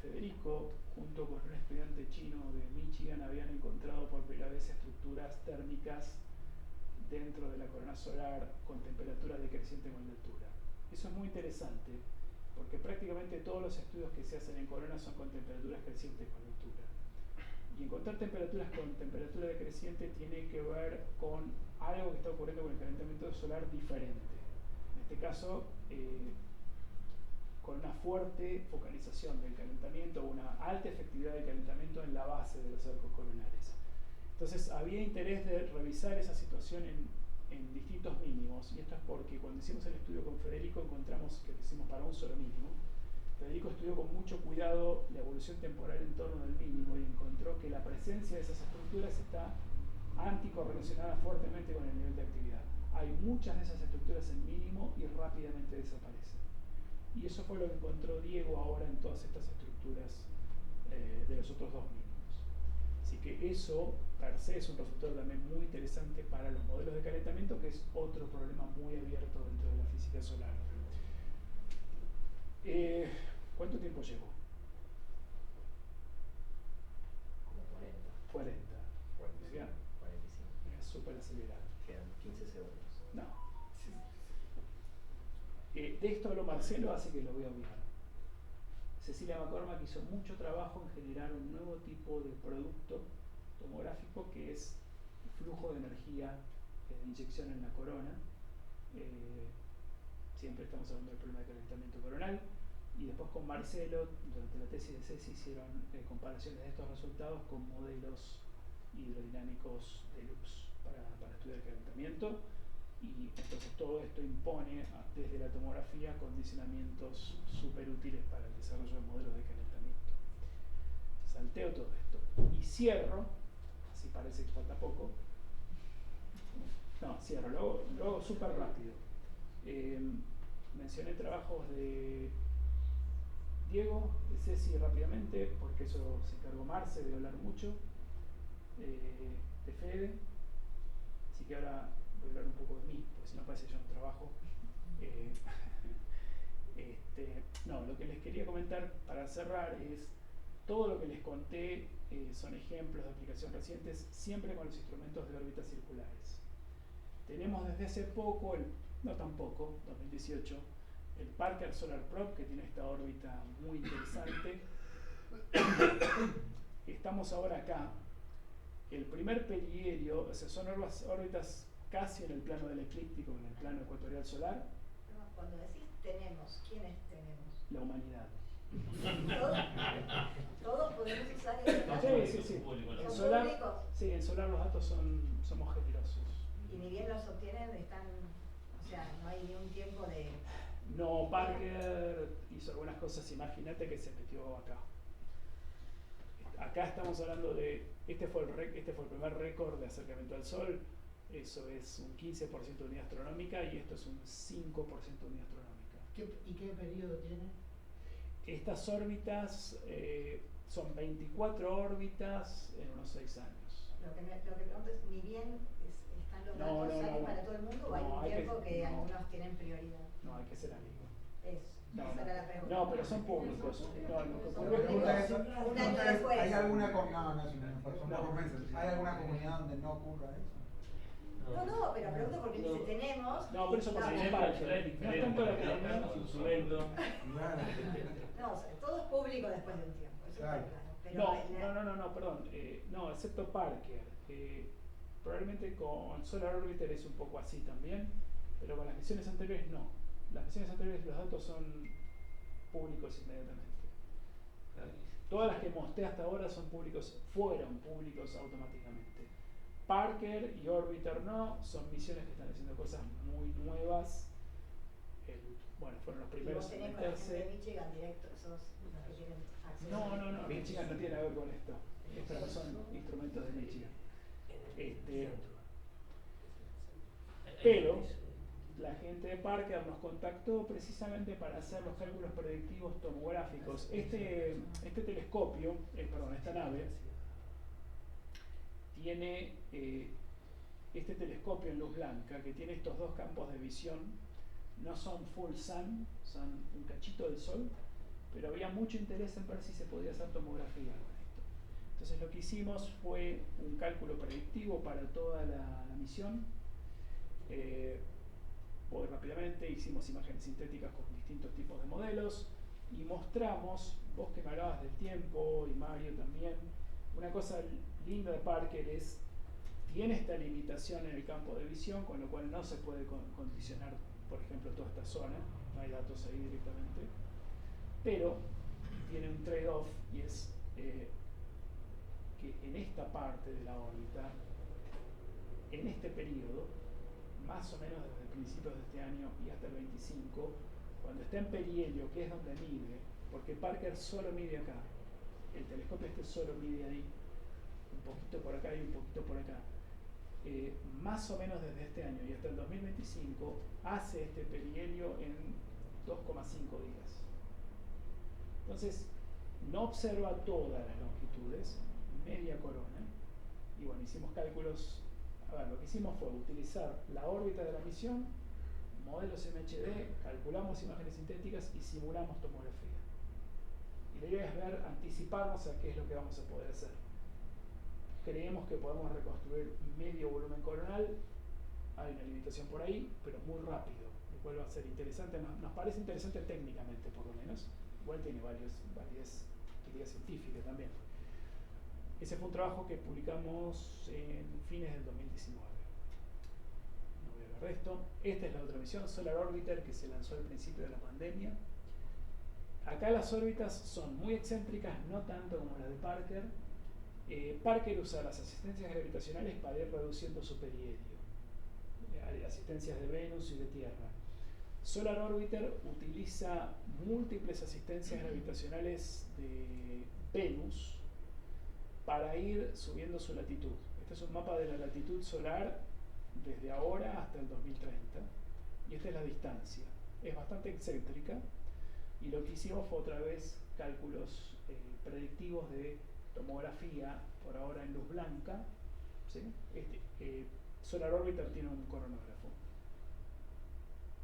Federico, junto con un estudiante chino de Michigan, habían encontrado por primera vez estructuras térmicas dentro de la corona solar con temperatura decreciente con la altura. Eso es muy interesante porque prácticamente todos los estudios que se hacen en corona son con temperaturas crecientes con la altura. Y encontrar temperaturas con temperatura decreciente tiene que ver con algo que está ocurriendo con el calentamiento solar diferente. En este caso, con una fuerte focalización del calentamiento, una alta efectividad del calentamiento en la base de los arcos coronares. Entonces había interés de revisar esa situación en distintos mínimos, y esto es porque cuando hicimos el estudio con Federico encontramos que lo hicimos para un solo mínimo. Federico estudió con mucho cuidado la evolución temporal en torno del mínimo y encontró que la presencia de esas estructuras está anticorrelacionada fuertemente con el nivel de actividad. hay muchas de esas estructuras en mínimo y rápidamente desaparecen. Y eso fue lo que encontró Diego ahora en todas estas estructuras de los otros dos mínimos. Así que eso, per se, es un resultado también muy interesante para los modelos de calentamiento, que es otro problema muy abierto dentro de la física solar. ¿Cuánto tiempo llevo? Como 40. 40. 45. Es súper acelerado. Quedan 15 segundos. No. De esto habló Marcelo, así que lo voy a olvidar. Cecilia McCormack hizo mucho trabajo en generar un nuevo tipo de producto tomográfico que es flujo de energía de inyección en la corona. Siempre estamos hablando del problema de calentamiento coronal. Y después con Marcelo, durante la tesis de CESI, hicieron comparaciones de estos resultados con modelos hidrodinámicos de luz para estudiar el calentamiento. Y entonces todo esto impone desde la tomografía condicionamientos súper útiles para el desarrollo de modelos de calentamiento. Salteo todo esto y cierro, así parece que falta poco. No, cierro, lo hago súper rápido. Mencioné trabajos de Diego, de Ceci rápidamente, porque eso se encargó Marce de hablar mucho, de Fede, así que ahora voy a hablar un poco de mí, porque si no parece que yo no trabajo. No, lo que les quería comentar para cerrar es todo lo que les conté son ejemplos de aplicación recientes, siempre con los instrumentos de órbitas circulares. Tenemos desde hace poco, no tan poco, 2018, el Parker Solar Probe, que tiene esta órbita muy interesante. Estamos ahora acá. El primer perihelio, o sea, son órbitas casi en el plano del eclíptico, en el plano ecuatorial solar. Cuando decís tenemos, ¿quiénes tenemos? La humanidad. ¿Todos podemos usar eso? Sí. En ¿Son solar, públicos? sí, en solar los datos somos generosos. Y ni bien los obtienen, o sea, no hay ni un tiempo de... No, Parker hizo algunas cosas, imagínate que se metió acá. Acá estamos hablando de, este fue el primer récord de acercamiento al Sol, eso es un 15% de unidad astronómica y esto es un 5% de unidad astronómica. ¿Y qué periodo tiene? Estas órbitas son 24 órbitas en unos 6 años. Lo que pregunto es, ni bien están los datos ahí para todo el mundo, o hay un tiempo que algunos tienen prioridad. No, hay que ser amigo. Esa era la pregunta. No, pero son públicos. No, lo que ocurre es que Un año después. ¿Hay alguna ¿Hay alguna comunidad donde no ocurra eso? No, pero pregunto porque dice tenemos. No, pero eso pasa en Parker. No es tanto la comunidad. No, o sea, todo es público después de un tiempo, eso Claro. está claro. No, perdón. No, excepto Parker. Probablemente con Solar Orbiter es un poco así también, pero con las misiones anteriores no. Las misiones anteriores los datos son públicos inmediatamente. Todas las que mostré hasta ahora fueron públicos automáticamente. Parker y Orbiter no, son misiones que están haciendo cosas muy nuevas. Fueron los primeros en meterse. De Michigan directo, esos los que tienen acceso. No, Michigan no tiene nada que ver con esto. Estos no son instrumentos de Michigan. Pero la gente de Parker nos contactó precisamente para hacer los cálculos predictivos tomográficos. Este telescopio, esta nave, tiene este telescopio en luz blanca que tiene estos dos campos de visión. No son full sun, son un cachito del sol, pero había mucho interés en ver si se podía hacer tomografía con esto. Entonces lo que hicimos fue un cálculo predictivo para toda la misión. Voy rápidamente, hicimos imágenes sintéticas con distintos tipos de modelos y mostramos, vos que me hablabas del tiempo y Mario también, una cosa linda de Parker es, tiene esta limitación en el campo de visión, con lo cual no se puede condicionar, por ejemplo, toda esta zona, no hay datos ahí directamente, pero tiene un trade-off y es que en esta parte de la órbita, en este periodo, más o menos desde principios de este año y hasta el 25, cuando está en perihelio, que es donde mide, porque Parker solo mide acá, el telescopio solo mide ahí, un poquito por acá y un poquito por acá. más o menos desde este año y hasta el 2025, hace este perihelio en 2,5 días. Entonces, no observa todas las longitudes, media corona, y bueno, hicimos cálculos. A ver, lo que hicimos fue utilizar la órbita de la misión, modelos MHD, calculamos imágenes sintéticas y simulamos tomografía. Y la idea es ver, anticiparnos a qué es lo que vamos a poder hacer. Creemos que podemos reconstruir medio volumen coronal, hay una limitación por ahí, pero muy rápido, lo cual va a ser interesante, nos parece interesante técnicamente por lo menos, igual tiene varias utilidades científicas también. Ese fue un trabajo que publicamos en fines del 2019. No voy a hablar de esto. Esta es la otra misión, Solar Orbiter, que se lanzó al principio de la pandemia. Acá las órbitas son muy excéntricas, no tanto como las de Parker. Parker usa las asistencias gravitacionales para ir reduciendo su perihelio. Asistencias de Venus y de Tierra. Solar Orbiter utiliza múltiples asistencias gravitacionales de Venus para ir subiendo su latitud. Este es un mapa de la latitud solar desde ahora hasta el 2030 y esta es la distancia. Es bastante excéntrica y lo que hicimos fue otra vez cálculos predictivos de tomografía, por ahora en luz blanca, ¿sí? Solar Orbiter tiene un coronógrafo.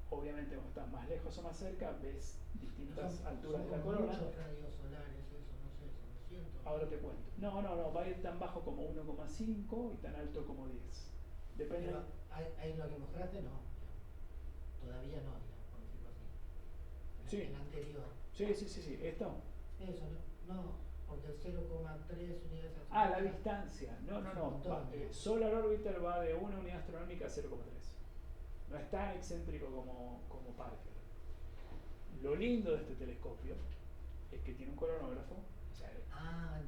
Obviamente cuando estás más lejos o más cerca ves distintas alturas de la corona. Muchos radios solares, eso, no sé, son 200. Ahora te cuento. No, va a ir tan bajo como 1,5 y tan alto como 10. Depende. Pero ahí lo que mostraste no, todavía no, digamos, por decirlo así. Sí. En anterior. Sí. ¿Esto? Eso, no, porque el 0,3 unidades astronómicas. Ah, la distancia. No. Solar Orbiter va de 1 unidad astronómica a 0,3. No es tan excéntrico como Parker. Lo lindo de este telescopio es que tiene un coronógrafo. O sea,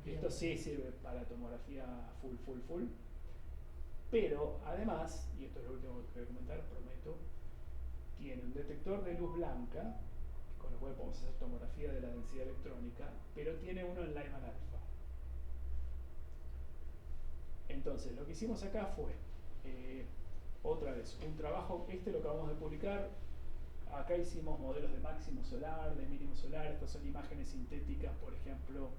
esto sí sirve para tomografía full. Pero además, y esto es lo último que voy a comentar, prometo, tiene un detector de luz blanca, con lo cual podemos hacer tomografía de la densidad electrónica, pero tiene uno en Lyman alfa. Entonces, lo que hicimos acá fue, otra vez, un trabajo, lo acabamos de publicar. Acá hicimos modelos de máximo solar, de mínimo solar. Estas son imágenes sintéticas, por ejemplo,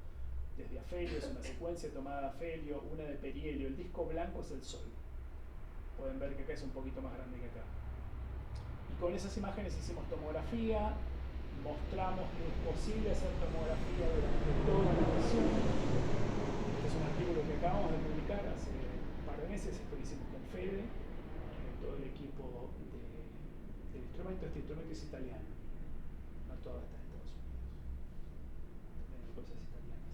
desde afelio, es una secuencia tomada de afelio, una de perihelio. El disco blanco es el Sol. Pueden ver que acá es un poquito más grande que acá. Y con esas imágenes hicimos tomografía, mostramos que es posible hacer tomografía durante toda la misión. Este es un artículo que acabamos de publicar hace un par de meses, esto lo hicimos con Fede, todo el equipo del instrumento. Este instrumento es italiano, no todo está en Estados Unidos, también hay cosas italianas.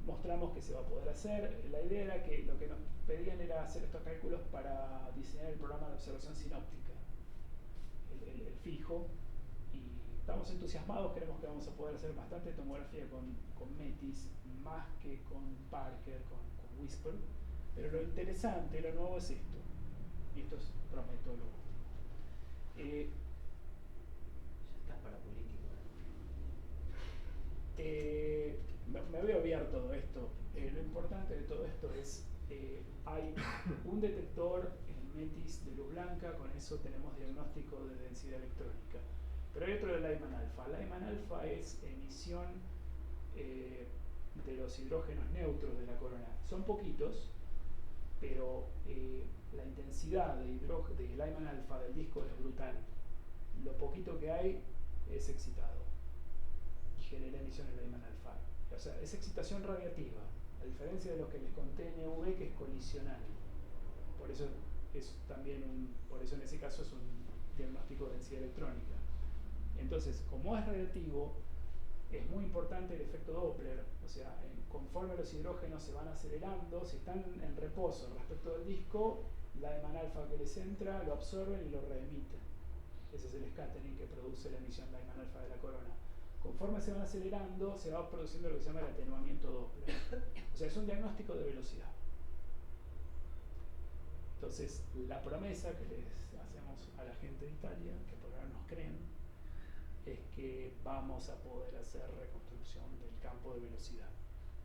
Mostramos que se va a poder hacer. La idea era que lo que nos pedían era hacer estos cálculos para diseñar el programa de observación sinóptica, el fijo, y estamos entusiasmados. Creemos que vamos a poder hacer bastante tomografía con METIS, más que con Parker, con WISPR. Pero lo interesante, lo nuevo es esto, y esto es, prometo, lo último. Ya estás para político. Me voy a obviar todo esto. Lo importante de todo esto es, hay un detector en METIS de luz blanca, con eso tenemos diagnóstico de densidad electrónica. Pero hay otro de Lyman alfa. Lyman alfa es emisión de los hidrógenos neutros de la corona. Son poquitos, pero la intensidad de Lyman alfa del disco es brutal. Lo poquito que hay es excitado y genera emisiones de Lyman alfa. O sea, es excitación radiativa, a diferencia de lo que les conté en EUV, que es colisional. Por eso es también por eso en ese caso es un diagnóstico de densidad electrónica. Entonces, como es radiativo, es muy importante el efecto Doppler. O sea, conforme los hidrógenos se van acelerando, si están en reposo respecto del disco, la Lyman alfa que les entra lo absorben y lo reemiten. Ese es el scattering que produce la emisión Lyman alfa de la corona. Conforme se van acelerando, se va produciendo lo que se llama el atenuamiento Doppler. O sea, es un diagnóstico de velocidad. Entonces, la promesa que les hacemos a la gente de Italia, que por ahora nos creen, es que vamos a poder hacer reconstrucción del campo de velocidad.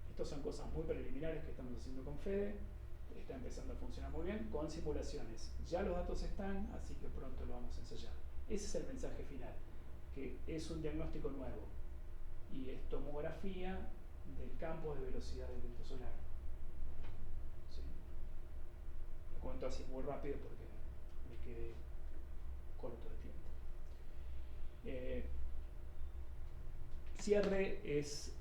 Estas son cosas muy preliminares que estamos haciendo con Fede. está empezando a funcionar muy bien con simulaciones. Ya los datos están, así que pronto lo vamos a ensayar. Ese es el mensaje final, que es un diagnóstico nuevo y es tomografía del campo de velocidad del viento solar. ¿Sí? Lo cuento así muy rápido porque me quedé corto de tiempo. Cierre es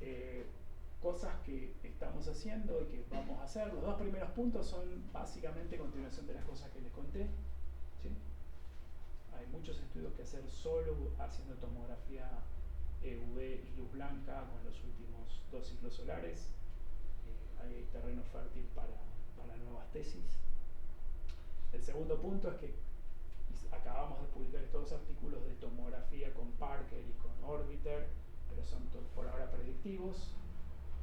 cosas que estamos haciendo y que vamos a hacer. Los dos primeros puntos son básicamente continuación de las cosas que les conté. ¿Sí? Hay muchos estudios que hacer solo haciendo tomografía UV y luz blanca con los últimos 2 ciclos solares. Hay terreno fértil para nuevas tesis. El segundo punto es que acabamos de publicar estos 2 artículos de tomografía con Parker y con Orbiter, pero son por ahora predictivos.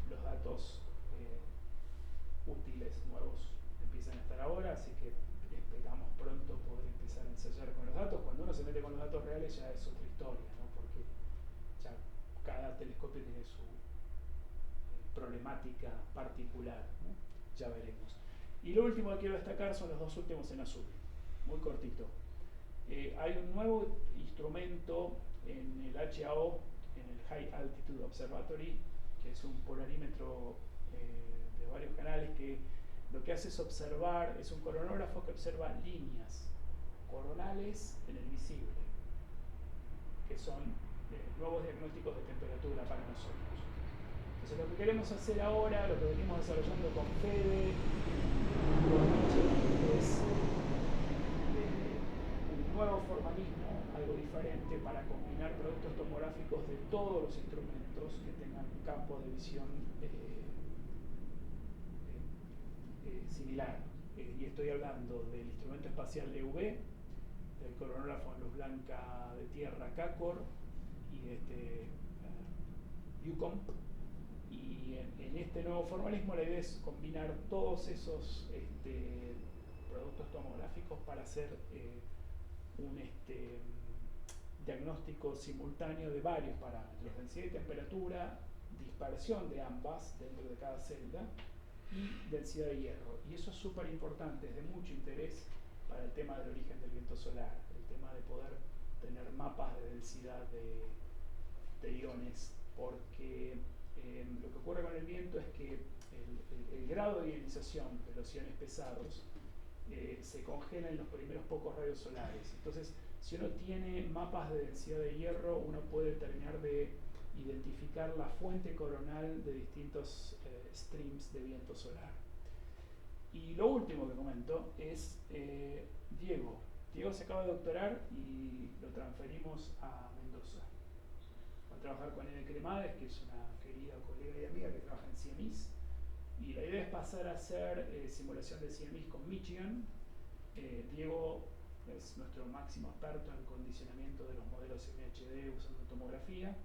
Los datos útiles nuevos empiezan a estar ahora, así que esperamos pronto poder empezar a ensayar con los datos. Cuando uno se mete con los datos reales ya es otra historia, ¿no? Porque ya cada telescopio tiene su problemática particular, ¿no? Ya veremos. Y lo último que quiero destacar son los 2 últimos en azul, muy cortito. Hay un nuevo instrumento en el HAO, en el High Altitude Observatory, que es un polarímetro de varios canales que lo que hace es observar, es un coronógrafo que observa líneas coronales en el visible, que son nuevos diagnósticos de temperatura para nosotros. Entonces lo que queremos hacer ahora, lo que venimos desarrollando con Fede, con Nietzsche, es un nuevo formalismo, algo diferente, para combinar productos tomográficos de todos los instrumentos que tengan un campo de visión similar. Y estoy hablando del instrumento espacial EUV, del coronógrafo en luz blanca de tierra CACOR y de este UCOMP. Y en este nuevo formalismo la idea es combinar todos esos productos tomográficos para hacer un diagnóstico simultáneo de varios parámetros: densidad y temperatura, dispersión de ambas dentro de cada celda y densidad de hierro. Y eso es súper importante, es de mucho interés para el tema del origen del viento solar, el tema de poder tener mapas de densidad de iones, porque lo que ocurre con el viento es que el grado de ionización de los iones pesados se congela en los primeros pocos rayos solares. Entonces, si uno tiene mapas de densidad de hierro, uno puede terminar de identificar la fuente coronal de distintos streams de viento solar. Y lo último que comento es Diego. Diego se acaba de doctorar y lo transferimos a Mendoza. Va a trabajar con Eve Cremades, que es una querida colega y amiga que trabaja en CMIS. Y la idea es pasar a hacer simulación de CMIS con Michigan. Diego es nuestro máximo experto en condicionamiento de los modelos MHD usando tomografía.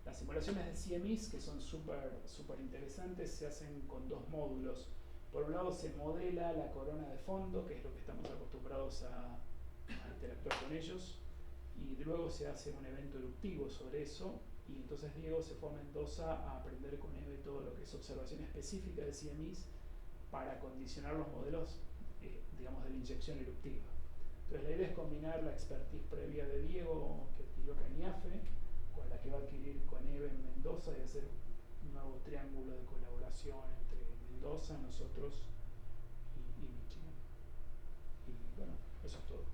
Las simulaciones de CMIS, que son súper interesantes, se hacen con 2 módulos. Por un lado se modela la corona de fondo, que es lo que estamos acostumbrados a interactuar con ellos, y luego se hace un evento eruptivo sobre eso, y entonces Diego se fue a Mendoza a aprender con Eve todo lo que es observación específica de CMIs para condicionar los modelos, digamos, de la inyección eruptiva. Entonces la idea es combinar la expertise previa de Diego, que adquirió en IAFE, con la que va a adquirir con Eve en Mendoza, y hacer un nuevo triángulo de colaboración entre Mendoza, nosotros y Michigan. Y bueno, eso es todo.